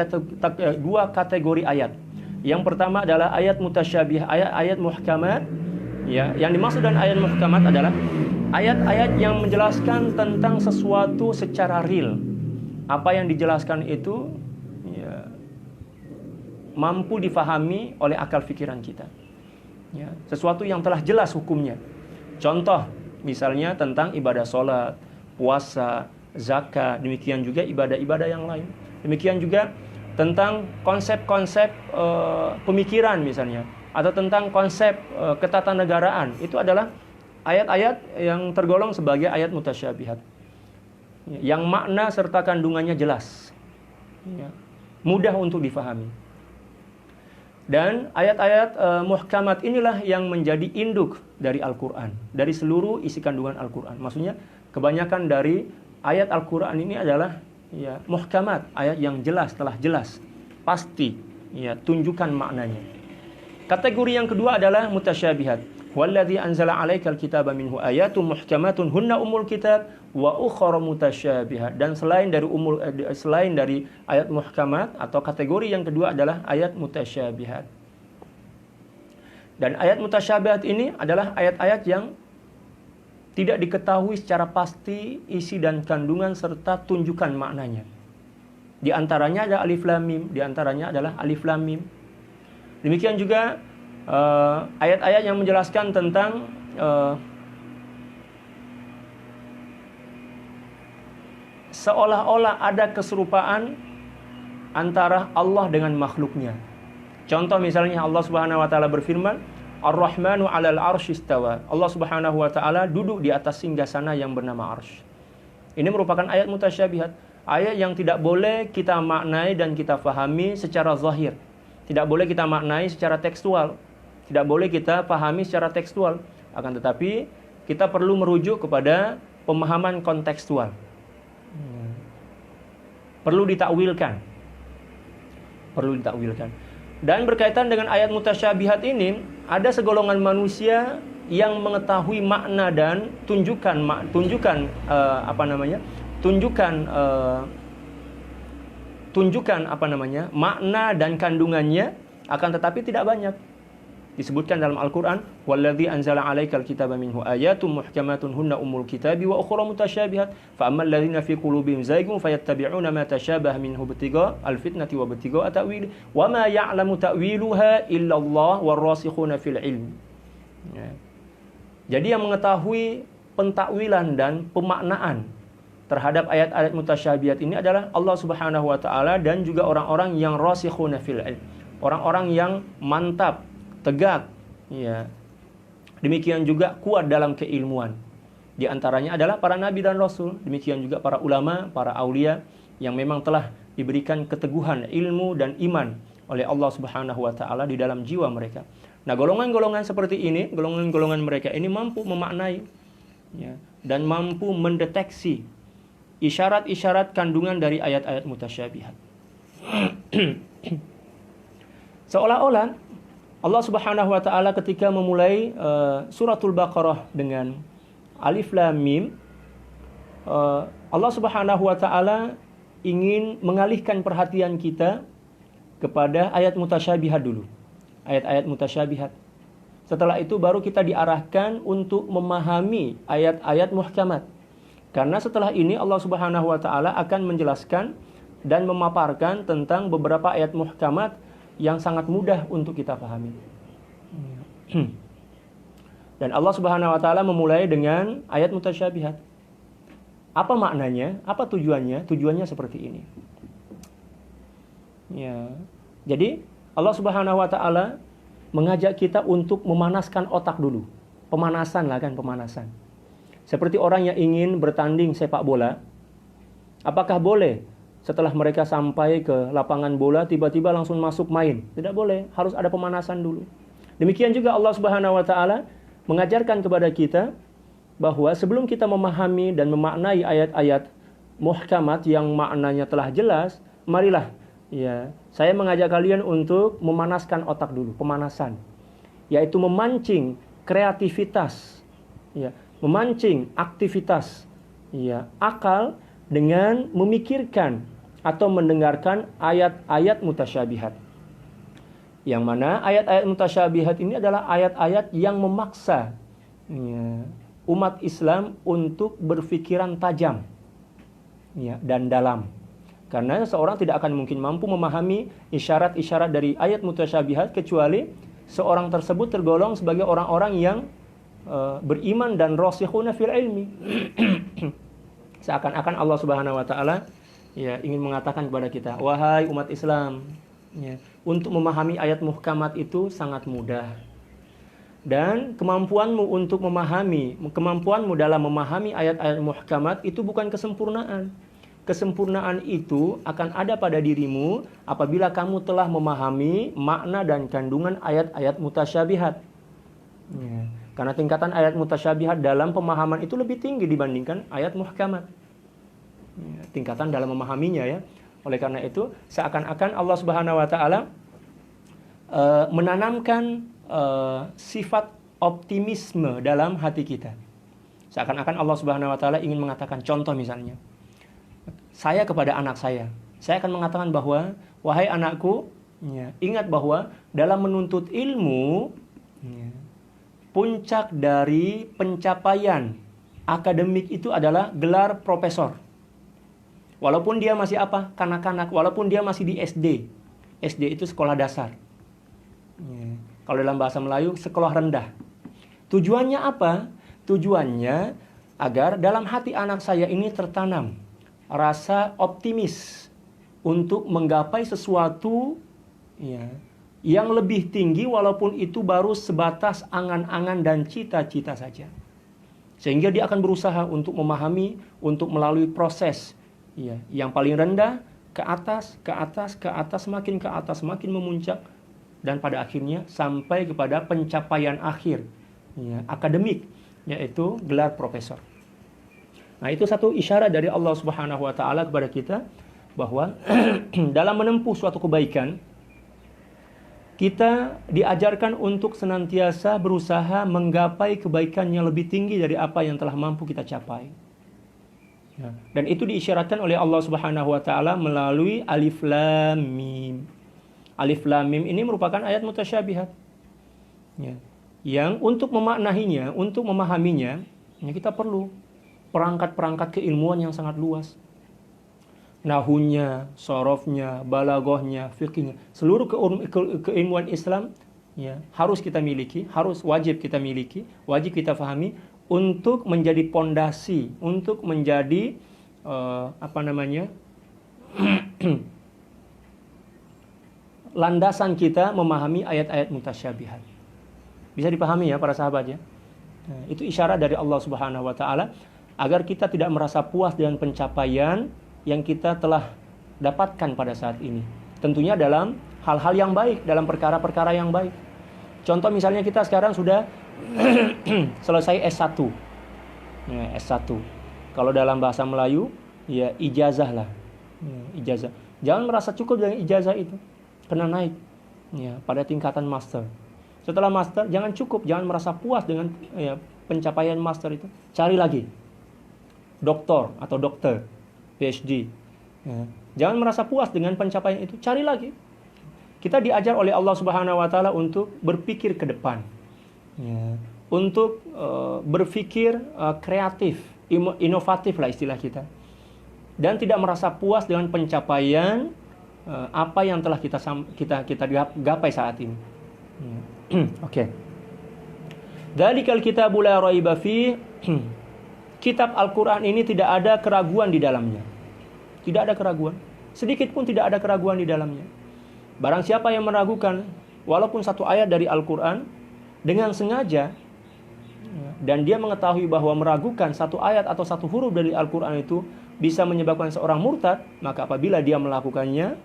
kategori ayat. Yang pertama adalah ayat mutasyabih, ayat muhkamat. Yang dimaksud dengan ayat muhkamat adalah ayat-ayat yang menjelaskan tentang sesuatu secara real. Apa yang dijelaskan itu mampu difahami oleh akal pikiran kita. Sesuatu yang telah jelas hukumnya. Contoh, misalnya tentang ibadah sholat, puasa, zakat, demikian juga ibadah-ibadah yang lain. Demikian juga tentang konsep-konsep pemikiran misalnya, atau tentang konsep ketatanegaraan. Itu adalah ayat-ayat yang tergolong sebagai ayat mutasyabihat, yang makna serta kandungannya jelas, mudah untuk difahami. Dan ayat-ayat muhkamat inilah yang menjadi induk dari Al-Quran, dari seluruh isi kandungan Al-Quran. Maksudnya kebanyakan dari ayat Al-Quran ini adalah muhkamat, ayat yang jelas, telah jelas, pasti, tunjukkan maknanya. Kategori yang kedua adalah mutasyabihat. Wallazi anzala 'alaikal kitaba minhu ayatun muhkamatun hunna ummul kitab wa ukhra mutasyabihat. Dan selain dari ayat muhkamat atau kategori yang kedua adalah ayat mutasyabihat. Dan ayat mutasyabihat ini adalah ayat-ayat yang tidak diketahui secara pasti isi dan kandungan serta tunjukan maknanya. Di antaranya ada alif lam mim, di antaranya adalah alif lam mim. Demikian juga ayat-ayat yang menjelaskan tentang seolah-olah ada keserupaan antara Allah dengan makhluknya. Contoh misalnya Allah Subhanahu wa taala berfirman, Ar-Rahmanu 'alal 'arsy istawa. Allah Subhanahu wa taala duduk di atas singgasana yang bernama Arsy. Ini merupakan ayat mutasyabihat, ayat yang tidak boleh kita maknai dan kita fahami secara zahir. Tidak boleh kita maknai secara tekstual. Tidak boleh kita pahami secara tekstual. Akan tetapi kita perlu merujuk kepada pemahaman kontekstual. Perlu ditakwilkan. Dan berkaitan dengan ayat mutasyabihat ini, ada segolongan manusia yang mengetahui makna dan tunjukan makna dan kandungannya, akan tetapi tidak banyak. Disebutkan dalam Al-Qur'an, "Wallazi anzala 'alaikal kitaba minhu ayatun muhkamatun hunna ummul kitabi wa ukhra mutasyabihat, fa ammal ladzina fi qulubihim zaygun fayattabi'una ma tashabaha minhu ibtigha' al-fitnati wa ibtigha' ta'wili wa ma ya'lamu ta'wiluha illa Allah war-rasikhuna fil 'ilm." Jadi yang mengetahui pentakwilan dan pemaknaan terhadap ayat-ayat mutasyabihat ini adalah Allah Subhanahu wa taala dan juga orang-orang yang rasikhuna fil 'ilm, orang-orang yang mantap, tegak, demikian juga kuat dalam keilmuan. Di antaranya adalah para nabi dan rasul, demikian juga para ulama, para aulia yang memang telah diberikan keteguhan ilmu dan iman oleh Allah Subhanahu wa taala di dalam jiwa mereka. Nah, golongan-golongan seperti ini, golongan-golongan mereka ini mampu memaknai dan mampu mendeteksi isyarat-isyarat kandungan dari ayat-ayat mutasyabihat. Seolah-olah Allah Subhanahu wa taala ketika memulai suratul Baqarah dengan Alif Lam Mim, Allah Subhanahu wa taala ingin mengalihkan perhatian kita kepada ayat mutasyabihat dulu. Ayat-ayat mutasyabihat. Setelah itu baru kita diarahkan untuk memahami ayat-ayat muhkamat. Karena setelah ini Allah Subhanahu wa taala akan menjelaskan dan memaparkan tentang beberapa ayat muhkamat yang sangat mudah untuk kita pahami. Dan Allah Subhanahu wa taala memulai dengan ayat mutasyabihat. Apa maknanya? Apa tujuannya? Tujuannya seperti ini. Ya. Jadi Allah Subhanahu wa taala mengajak kita untuk memanaskan otak dulu. Pemanasan lah kan, pemanasan. Seperti orang yang ingin bertanding sepak bola. Apakah boleh setelah mereka sampai ke lapangan bola tiba-tiba langsung masuk main? Tidak boleh, harus ada pemanasan dulu. Demikian juga Allah Subhanahu wa taala mengajarkan kepada kita bahwa sebelum kita memahami dan memaknai ayat-ayat muhkamat yang maknanya telah jelas, marilah ya, saya mengajak kalian untuk memanaskan otak dulu, pemanasan, yaitu memancing kreativitas, ya, memancing aktivitas, ya, akal dengan memikirkan atau mendengarkan ayat-ayat mutasyabihat. Yang mana ayat-ayat mutasyabihat ini adalah ayat-ayat yang memaksa ya, umat Islam untuk berfikiran tajam ya, dan dalam. Karena seorang tidak akan mungkin mampu memahami isyarat-isyarat dari ayat mutasyabihat kecuali seorang tersebut tergolong sebagai orang-orang yang beriman dan rasikhuna fil ilmi. Seakan-akan Allah Subhanahu wa taala ya ingin mengatakan kepada kita, wahai umat Islam, ya, untuk memahami ayat muhkamat itu sangat mudah. Dan kemampuanmu untuk memahami, kemampuanmu dalam memahami ayat-ayat muhkamat itu bukan kesempurnaan. Kesempurnaan itu akan ada pada dirimu apabila kamu telah memahami makna dan kandungan ayat-ayat mutasyabihat. Ya. Karena tingkatan ayat mutasyabihat dalam pemahaman itu lebih tinggi dibandingkan ayat muhkamat. Ya, tingkatan dalam memahaminya ya. Oleh karena itu, seakan-akan Allah Subhanahu wa taala menanamkan sifat optimisme dalam hati kita. Seakan-akan Allah Subhanahu wa taala ingin mengatakan, contoh misalnya, saya kepada anak saya akan mengatakan bahwa, wahai anakku, ya, ingat bahwa dalam menuntut ilmu, ya, puncak dari pencapaian akademik itu adalah gelar profesor. Walaupun dia masih apa? Kanak-kanak, walaupun dia masih di SD. SD itu sekolah dasar. Ya. Kalau dalam bahasa Melayu, sekolah rendah. Tujuannya apa? Tujuannya agar dalam hati anak saya ini tertanam rasa optimis untuk menggapai sesuatu ya, yang lebih tinggi walaupun itu baru sebatas angan-angan dan cita-cita saja. Sehingga dia akan berusaha untuk memahami, untuk melalui proses ya, yang paling rendah, ke atas, ke atas, ke atas, makin ke atas, makin memuncak. Dan pada akhirnya sampai kepada pencapaian akhir ya, akademik, yaitu gelar profesor. Nah, itu satu isyarat dari Allah Subhanahu wa taala kepada kita bahwa dalam menempuh suatu kebaikan kita diajarkan untuk senantiasa berusaha menggapai kebaikan yang lebih tinggi dari apa yang telah mampu kita capai. Ya, dan itu diisyaratkan oleh Allah Subhanahu wa taala melalui Alif Lam Mim. Alif Lam Mim ini merupakan ayat mutasyabihat. Ya, yang untuk memaknainya, untuk memahaminya, ya, kita perlu perangkat-perangkat keilmuan yang sangat luas. Nahunya, sorofnya, balaghahnya, fikihnya, seluruh keilmuan Islam ya, harus kita miliki, wajib kita miliki, wajib kita pahami untuk menjadi pondasi, untuk menjadi landasan kita memahami ayat-ayat mutasyabihat. Bisa dipahami ya para sahabat ya. Nah, itu isyarat dari Allah Subhanahu wa taala agar kita tidak merasa puas dengan pencapaian yang kita telah dapatkan pada saat ini. Tentunya dalam hal-hal yang baik, dalam perkara-perkara yang baik. Contoh misalnya kita sekarang sudah selesai S1. Ya, S1. Kalau dalam bahasa Melayu, ya ijazah lah. Ya, ijazah. Jangan merasa cukup dengan ijazah itu. Kena naik ya, pada tingkatan master. Setelah master, jangan merasa puas dengan ya, pencapaian master itu, cari lagi. Doktor atau dokter, PhD. Ya. Jangan merasa puas dengan pencapaian itu, cari lagi. Kita diajar oleh Allah Subhanahu wa taala untuk berpikir ke depan. Ya. Untuk berpikir kreatif, inovatif lah istilah kita. Dan tidak merasa puas dengan pencapaian apa yang telah kita gapai saat ini. Oke. Dzalikal kitabu la raiba fi. Kitab Al-Qur'an ini tidak ada keraguan di dalamnya. Tidak ada keraguan. Sedikit pun tidak ada keraguan di dalamnya. Barang siapa yang meragukan walaupun satu ayat dari Al-Qur'an dengan sengaja, dan dia mengetahui bahwa meragukan satu ayat atau satu huruf dari Al-Qur'an itu bisa menyebabkan seorang murtad, maka apabila dia melakukannya,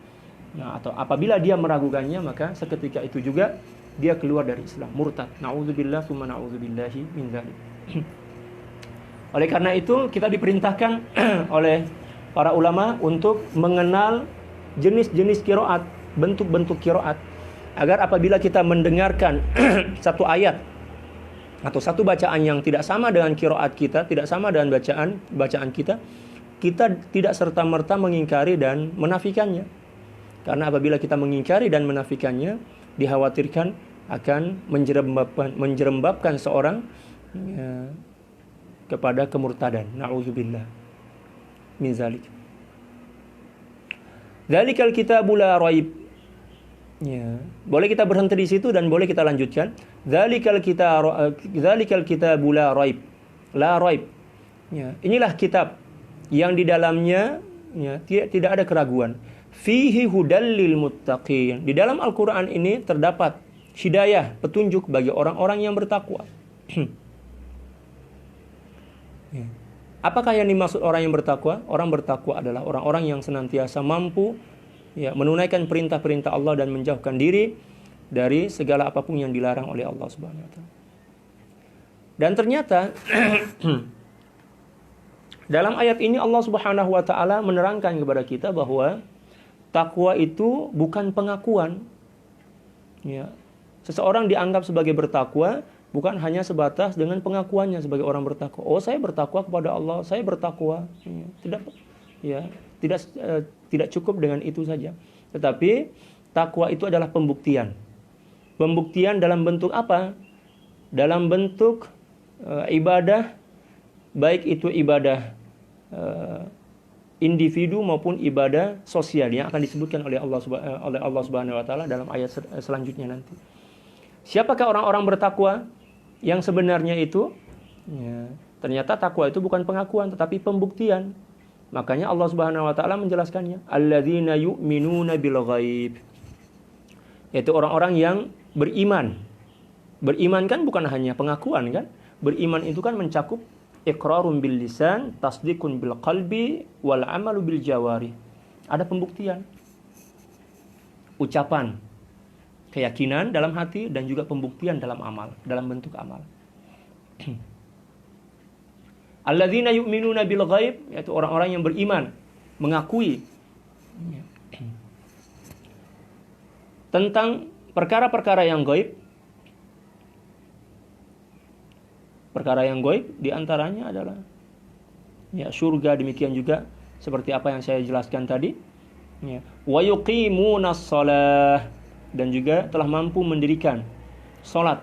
atau apabila dia meragukannya, maka seketika itu juga dia keluar dari Islam, murtad. Na'udzubillah tsumma na'udzubillahi min dzalik. Oleh karena itu kita diperintahkan oleh para ulama untuk mengenal jenis-jenis qiraat, bentuk-bentuk qiraat, agar apabila kita mendengarkan satu ayat atau satu bacaan yang tidak sama dengan qiraat kita, tidak sama dengan bacaan kita tidak serta-merta mengingkari dan menafikannya. Karena apabila kita mengingkari dan menafikannya, dikhawatirkan akan menjerembabkan seorang kepada kemurtadan. Na'udzubillah min zalik. Dzalikal kitabu la raib. Ya, boleh kita berhenti di situ dan boleh kita lanjutkan. Dzalikal kitabu la raib. La raib. Ya, inilah kitab yang di dalamnya tidak ada keraguan. Fihi hudal lil muttaqin. Di dalam Al-Qur'an ini terdapat hidayah, petunjuk bagi orang-orang yang bertakwa. Apakah yang dimaksud orang yang bertakwa? Orang bertakwa adalah orang-orang yang senantiasa mampu menunaikan perintah-perintah Allah dan menjauhkan diri dari segala apapun yang dilarang oleh Allah Subhanahu wa taala. Dan ternyata dalam ayat ini Allah Subhanahu wa taala menerangkan kepada kita bahwa takwa itu bukan pengakuan. Ya. Seseorang dianggap sebagai bertakwa bukan hanya sebatas dengan pengakuannya sebagai orang bertakwa. Oh, saya bertakwa kepada Allah, saya bertakwa. Tidak cukup dengan itu saja. Tetapi takwa itu adalah pembuktian. Pembuktian dalam bentuk apa? Dalam bentuk ibadah, baik itu ibadah individu maupun ibadah sosial yang akan disebutkan oleh Allah Subhanahu wa taala dalam ayat selanjutnya nanti. Siapakah orang-orang bertakwa yang sebenarnya itu? Ternyata takwa itu bukan pengakuan tetapi pembuktian. Makanya Allah Subhanahu wa taala menjelaskannya, alladzina yu'minuna bil ghaib. Yaitu orang-orang yang beriman. Beriman kan bukan hanya pengakuan kan? Beriman itu kan mencakup iqrarun bil lisan, tasdiqun bil qalbi, wal amalu bil jawari. Ada pembuktian. Ucapan, keyakinan dalam hati dan juga pembuktian dalam amal, dalam bentuk amal. Alladzina yu'minuna bil ghaib, yaitu orang-orang yang beriman, mengakui tentang perkara-perkara yang gaib. Perkara yang gaib diantaranya adalah surga, demikian juga seperti apa yang saya jelaskan tadi. Wa yuqimunas shalah, dan juga telah mampu mendirikan salat,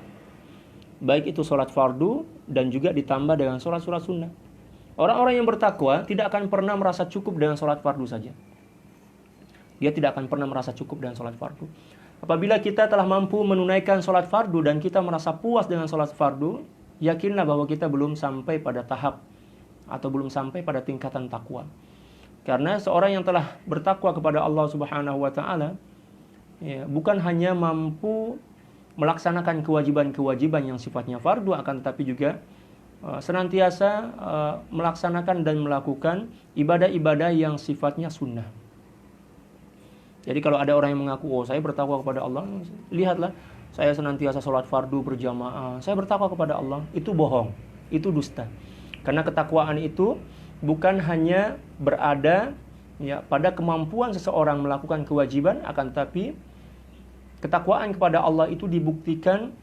baik itu salat fardu dan juga ditambah dengan salat-salat sunnah. Orang-orang yang bertakwa tidak akan pernah merasa cukup dengan salat fardu saja. Dia tidak akan pernah merasa cukup dengan salat fardu. Apabila kita telah mampu menunaikan salat fardu dan kita merasa puas dengan salat fardu, yakinlah bahwa kita belum sampai pada tahap atau belum sampai pada tingkatan takwa. Karena seorang yang telah bertakwa kepada Allah Subhanahu wa taala bukan hanya mampu melaksanakan kewajiban-kewajiban yang sifatnya fardu, akan tetapi juga senantiasa melaksanakan dan melakukan ibadah-ibadah yang sifatnya sunnah. Jadi kalau ada orang yang mengaku, oh saya bertakwa kepada Allah, lihatlah saya senantiasa sholat fardu berjamaah, saya bertakwa kepada Allah, itu bohong, itu dusta. Karena ketakwaan itu bukan hanya berada pada kemampuan seseorang melakukan kewajiban, akan tetapi ketakwaan kepada Allah itu dibuktikan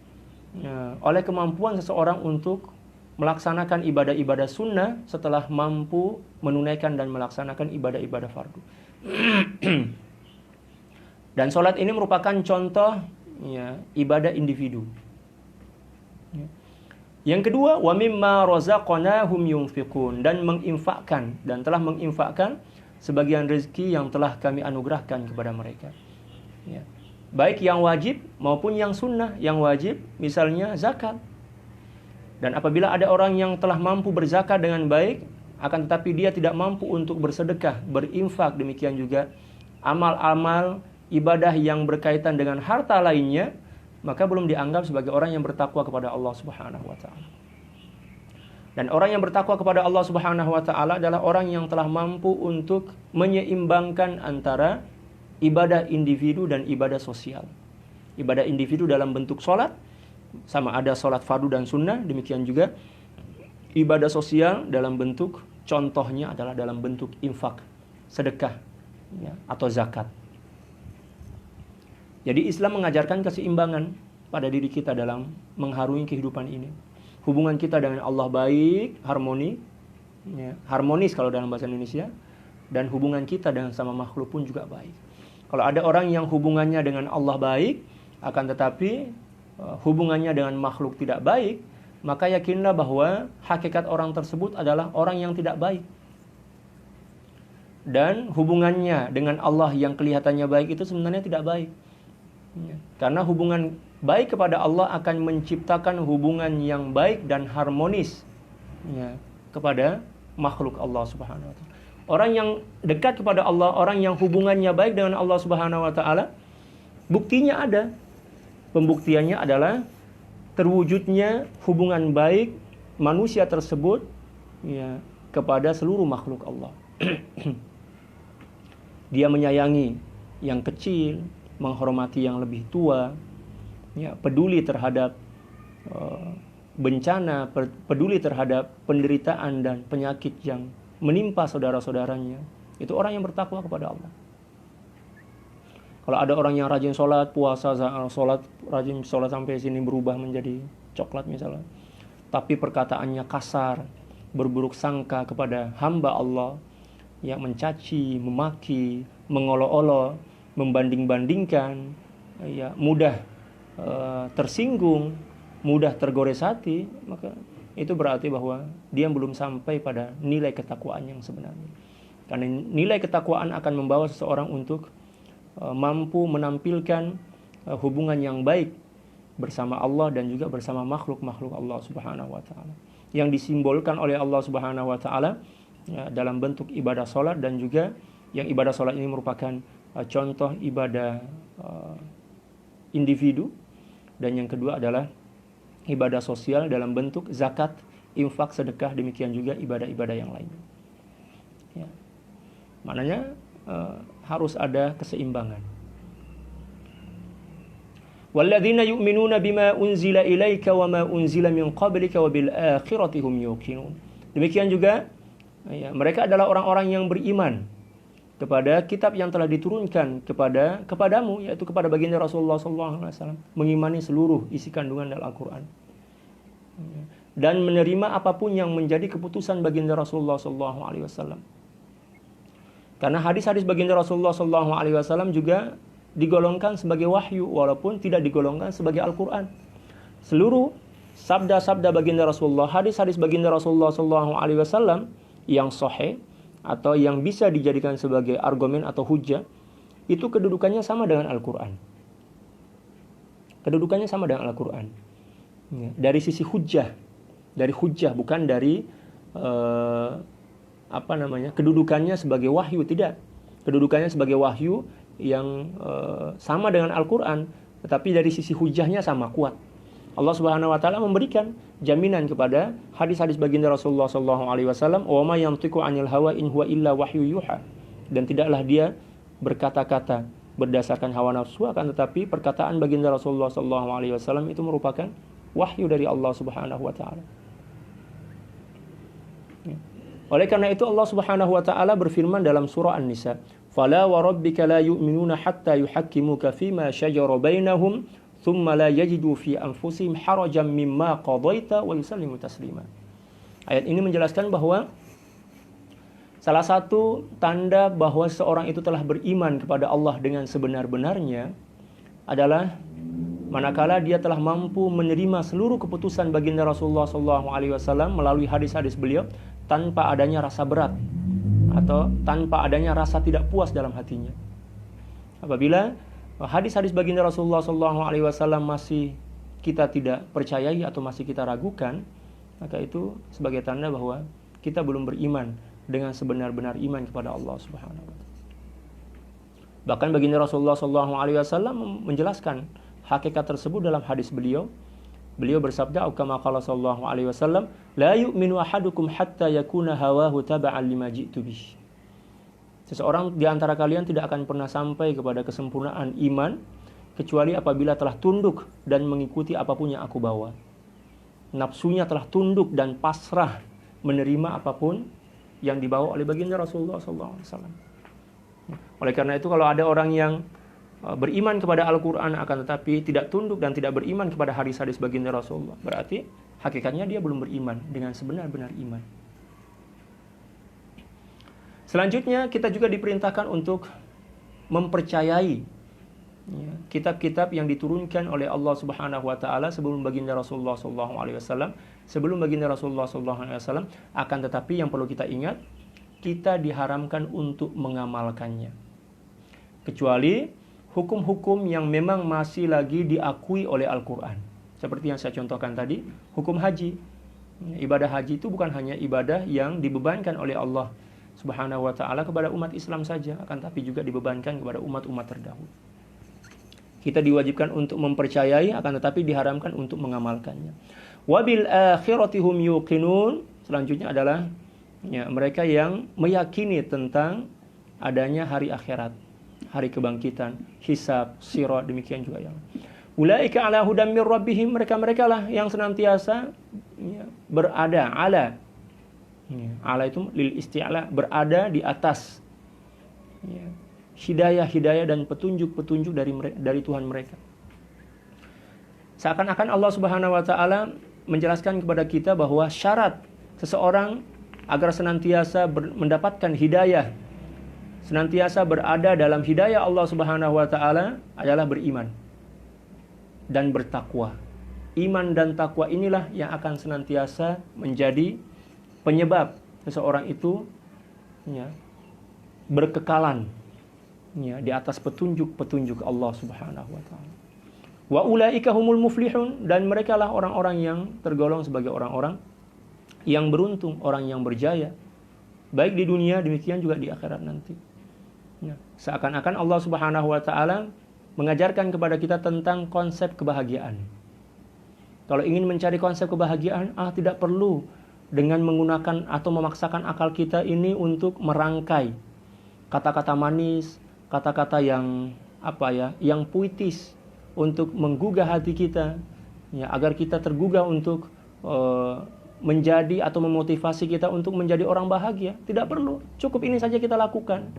oleh kemampuan seseorang untuk melaksanakan ibadah-ibadah sunnah setelah mampu menunaikan dan melaksanakan ibadah-ibadah fardu. Dan sholat ini merupakan contoh ya, ibadah individu. Ya. Yang kedua, wa mimma razaqnahum yunfiqun, dan menginfakkan dan telah menginfakkan sebagian rezeki yang telah kami anugerahkan kepada mereka. Ya. Baik yang wajib maupun yang sunnah. Yang wajib misalnya zakat. Dan apabila ada orang yang telah mampu berzakat dengan baik, akan tetapi dia tidak mampu untuk bersedekah, berinfak, demikian juga amal-amal ibadah yang berkaitan dengan harta lainnya, maka belum dianggap sebagai orang yang bertakwa kepada Allah Subhanahu wa taala. Dan orang yang bertakwa kepada Allah Subhanahu wa taala adalah orang yang telah mampu untuk menyeimbangkan antara ibadah individu dan ibadah sosial. Ibadah individu dalam bentuk sholat, sama ada sholat fardu dan sunnah, demikian juga ibadah sosial dalam bentuk, contohnya adalah dalam bentuk infak, sedekah ya, atau zakat. Jadi Islam mengajarkan keseimbangan pada diri kita dalam mengharungi kehidupan ini. Hubungan kita dengan Allah baik, harmoni, ya, harmonis kalau dalam bahasa Indonesia, dan hubungan kita dengan sama makhluk pun juga baik. Kalau ada orang yang hubungannya dengan Allah baik, akan tetapi hubungannya dengan makhluk tidak baik, maka yakinlah bahwa hakikat orang tersebut adalah orang yang tidak baik. Dan hubungannya dengan Allah yang kelihatannya baik itu sebenarnya tidak baik. Ya. Karena hubungan baik kepada Allah akan menciptakan hubungan yang baik dan harmonis ya, kepada makhluk Allah Subhanahu wa taala. Orang yang dekat kepada Allah, orang yang hubungannya baik dengan Allah Subhanahu wa taala, buktinya ada. Pembuktiannya adalah terwujudnya hubungan baik manusia tersebut ya, kepada seluruh makhluk Allah. Dia menyayangi yang kecil, menghormati yang lebih tua, ya, peduli terhadap bencana, peduli terhadap penderitaan dan penyakit yang menimpa saudara-saudaranya. Itu orang yang bertakwa kepada Allah. Kalau ada orang yang rajin sholat, puasa, rajin sholat sampai sini berubah menjadi coklat misalnya, tapi perkataannya kasar, berburuk sangka kepada hamba Allah, yang mencaci, memaki, mengolok-olok, membanding-bandingkan, ya, mudah tersinggung, mudah tergores hati, maka itu berarti bahwa dia belum sampai pada nilai ketakwaan yang sebenarnya. Karena nilai ketakwaan akan membawa seseorang untuk mampu menampilkan hubungan yang baik bersama Allah dan juga bersama makhluk-makhluk Allah Subhanahu wa taala. Yang disimbolkan oleh Allah Subhanahu wa taala ya, dalam bentuk ibadah salat, dan juga yang ibadah salat ini merupakan contoh ibadah individu, dan yang kedua adalah ibadah sosial dalam bentuk zakat, infak, sedekah, demikian juga ibadah-ibadah yang lain. Ya. Maknanya harus ada keseimbangan. Walladzina yu'minuna bima unzila ilaika wa ma unzila min qablika wa bil akhirati hum yuqinun. Demikian juga ya, mereka adalah orang-orang yang beriman kepada kitab yang telah diturunkan kepadamu, yaitu kepada baginda Rasulullah SAW, mengimani seluruh isi kandungan dalam Al-Quran, dan menerima apapun yang menjadi keputusan baginda Rasulullah SAW. Karena hadis-hadis baginda Rasulullah SAW juga digolongkan sebagai wahyu, walaupun tidak digolongkan sebagai Al-Quran. Seluruh sabda-sabda baginda Rasulullah, hadis-hadis baginda Rasulullah SAW yang sahih atau yang bisa dijadikan sebagai argumen atau hujjah, itu kedudukannya sama dengan Al-Quran. Kedudukannya sama dengan Al-Quran. Ya, dari sisi hujjah, dari hujjah, bukan dari kedudukannya sebagai wahyu, tidak. Kedudukannya sebagai wahyu yang sama dengan Al-Quran, tetapi dari sisi hujjahnya sama, kuat. Allah Subhanahu wa taala memberikan jaminan kepada hadis-hadis baginda Rasulullah sallallahu alaihi wasallam, "Wa ma yantiqu 'anil hawa in huwa illa wahyu yuha." Dan tidaklah dia berkata-kata berdasarkan hawa nafsu, akan tetapi perkataan baginda Rasulullah sallallahu alaihi wasallam itu merupakan wahyu dari Allah Subhanahu wa taala. Oleh karena itu Allah Subhanahu wa taala berfirman dalam surah An-Nisa, "Fala wa rabbika la yu'minuna hatta yuhakkimuka fima shajara bainahum thumma la yajidu fi anfusihim harajan mimma qadaita wa yusallimu taslima." Ayat ini menjelaskan bahwa salah satu tanda bahwa seorang itu telah beriman kepada Allah dengan sebenar-benarnya adalah manakala dia telah mampu menerima seluruh keputusan baginda Rasulullah SAW melalui hadis-hadis beliau tanpa adanya rasa berat atau tanpa adanya rasa tidak puas dalam hatinya. Apabila hadis-hadis baginda Rasulullah SAW masih kita tidak percayai atau masih kita ragukan, maka itu sebagai tanda bahwa kita belum beriman dengan sebenar-benar iman kepada Allah Subhanahu wa taala. Bahkan baginda Rasulullah SAW menjelaskan hakikat tersebut dalam hadis beliau. Beliau bersabda, kama qala sallallahu alaihi wasallam, la yu'minu ahadukum hatta yakuna hawahu taba'an lima ji'tu bih. Seseorang di antara kalian tidak akan pernah sampai kepada kesempurnaan iman kecuali apabila telah tunduk dan mengikuti apapun yang aku bawa. Nafsunya telah tunduk dan pasrah menerima apapun yang dibawa oleh baginda Rasulullah SAW. Oleh karena itu, kalau ada orang yang beriman kepada Al-Quran akan tetapi tidak tunduk dan tidak beriman kepada hadis-hadis baginda Rasulullah, berarti hakikatnya dia belum beriman dengan sebenar-benar iman. Selanjutnya, kita juga diperintahkan untuk mempercayai kitab-kitab yang diturunkan oleh Allah Subhanahu wa taala sebelum baginda Rasulullah SAW, sebelum baginda Rasulullah SAW. Akan tetapi yang perlu kita ingat, kita diharamkan untuk mengamalkannya kecuali hukum-hukum yang memang masih lagi diakui oleh Al-Quran. Seperti yang saya contohkan tadi, hukum haji. Ibadah haji itu bukan hanya ibadah yang dibebankan oleh Allah Subhanahu wa taala kepada umat Islam saja, akan tapi juga dibebankan kepada umat-umat terdahulu. Kita diwajibkan untuk mempercayai, akan tetapi diharamkan untuk mengamalkannya. Wabil akhirati hum yuqinun. Selanjutnya adalah mereka yang meyakini tentang adanya hari akhirat, hari kebangkitan, hisab, sirat, demikian juga yang ulaika ala hudam mir rabbihim. Mereka lah yang senantiasa berada ala. Ala itu lil isti'la, berada di atas hidayah dan petunjuk dari Tuhan mereka. Seakan-akan Allah Subhanahu wa taala menjelaskan kepada kita bahwa syarat seseorang agar senantiasa mendapatkan hidayah, senantiasa berada dalam hidayah Allah Subhanahu wa taala adalah beriman dan bertakwa. Iman dan takwa inilah yang akan senantiasa menjadi penyebab seseorang itu berkekalan di atas petunjuk-petunjuk Allah Subhanahu wa taala. Wa ulaika humul muflihun, dan merekalah orang-orang yang tergolong sebagai orang-orang yang beruntung, orang yang berjaya, baik di dunia demikian juga di akhirat nanti. Seakan-akan Allah Subhanahu wa taala mengajarkan kepada kita tentang konsep kebahagiaan. Kalau ingin mencari konsep kebahagiaan, tidak perlu dengan menggunakan atau memaksakan akal kita ini untuk merangkai kata-kata manis, kata-kata yang yang puitis untuk menggugah hati kita, agar kita tergugah untuk menjadi atau memotivasi kita untuk menjadi orang bahagia. Tidak perlu, cukup ini saja kita lakukan.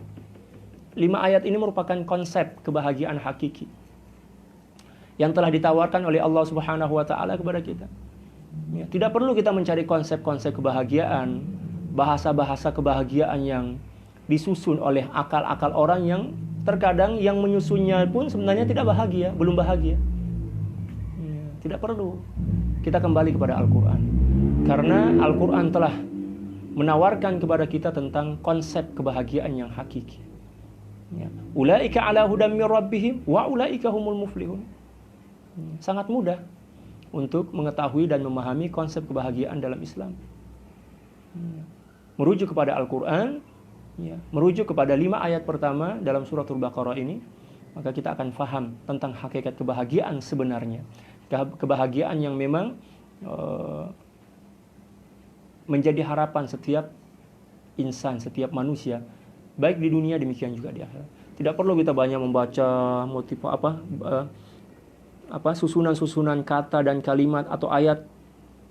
5 ayat ini merupakan konsep kebahagiaan hakiki yang telah ditawarkan oleh Allah Subhanahu wa taala kepada kita. Tidak perlu kita mencari konsep-konsep kebahagiaan, bahasa-bahasa kebahagiaan yang disusun oleh akal-akal orang yang terkadang yang menyusunnya pun sebenarnya tidak bahagia, belum bahagia. Tidak perlu. Kita kembali kepada Al-Quran. Karena Al-Quran telah menawarkan kepada kita tentang konsep kebahagiaan yang hakiki. Ulaika ala hudam mir rabbihim wa ulaika humul muflihun. Sangat mudah untuk mengetahui dan memahami konsep kebahagiaan dalam Islam. Merujuk kepada Al-Quran, merujuk kepada 5 ayat pertama dalam suratul Baqarah ini, maka kita akan faham tentang hakikat kebahagiaan sebenarnya. Kebahagiaan yang memang menjadi harapan setiap insan, setiap manusia, baik di dunia demikian juga di akhirat. Tidak perlu kita banyak membaca susunan-susunan kata dan kalimat atau ayat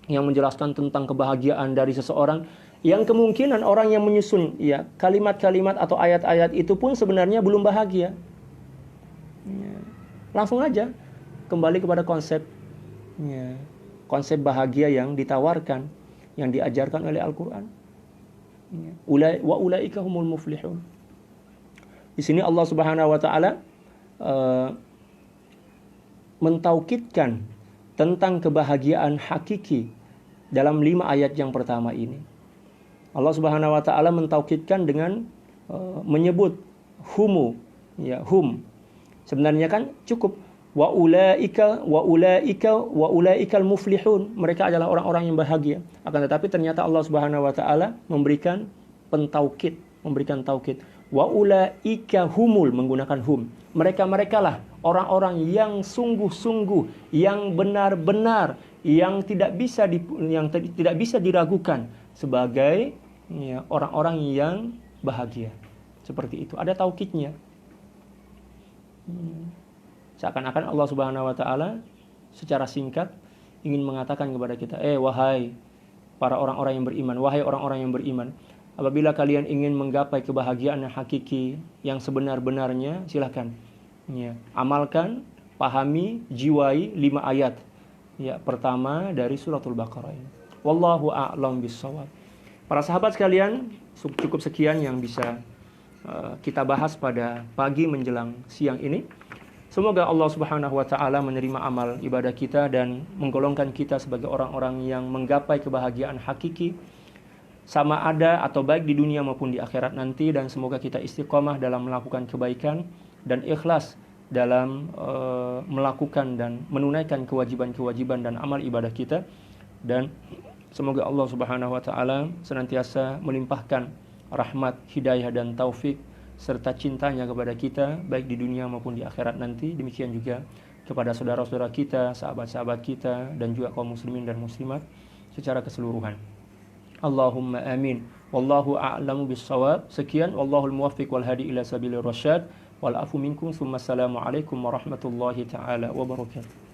yang menjelaskan tentang kebahagiaan dari seseorang, yang kemungkinan orang yang menyusun kalimat-kalimat atau ayat-ayat itu pun sebenarnya belum bahagia. Langsung aja kembali kepada konsep bahagia yang ditawarkan yang diajarkan oleh Al-Quran. Wa ulaika humul muflihun. Di sini Allah Subhanahu wa taala mentaukidkan tentang kebahagiaan hakiki dalam 5 ayat yang pertama ini. Allah Subhanahu wa taala mentaukidkan dengan menyebut hum. Sebenarnya kan cukup wa ulaikal muflihun. Mereka adalah orang-orang yang bahagia. Akan tetapi ternyata Allah Subhanahu wa taala memberikan taukid. Wa ulaika humul, menggunakan hum. Mereka-merekalah orang-orang yang sungguh-sungguh, yang benar-benar, yang tidak bisa diragukan sebagai orang-orang yang bahagia. Seperti itu. Ada taukidnya. Seakan-akan Allah Subhanahu wa taala secara singkat ingin mengatakan kepada kita, wahai para orang-orang yang beriman, wahai orang-orang yang beriman, apabila kalian ingin menggapai kebahagiaan yang hakiki, yang sebenar-benarnya, silakan amalkan, pahami, jiwai 5 ayat pertama dari suratul Baqarah ini. Wallahu a'lam bissawab. Para sahabat sekalian, cukup sekian yang bisa kita bahas pada pagi menjelang siang ini. Semoga Allah Subhanahu wa taala menerima amal ibadah kita dan menggolongkan kita sebagai orang-orang yang menggapai kebahagiaan hakiki, sama ada atau baik di dunia maupun di akhirat nanti, dan semoga kita istiqomah dalam melakukan kebaikan dan ikhlas dalam melakukan dan menunaikan kewajiban-kewajiban dan amal ibadah kita, dan semoga Allah Subhanahu wa taala senantiasa melimpahkan rahmat, hidayah dan taufik serta cintanya kepada kita baik di dunia maupun di akhirat nanti. Demikian juga kepada saudara-saudara kita, sahabat-sahabat kita, dan juga kaum muslimin dan muslimat secara keseluruhan. Allahumma amin. Wallahu a'lamu bissawab. Sekian, wallahul muwaffiq wal hadi ila sabilir rasyad. Wal afu minkum. Assalamu alaikum warahmatullahi taala wabarakatuh.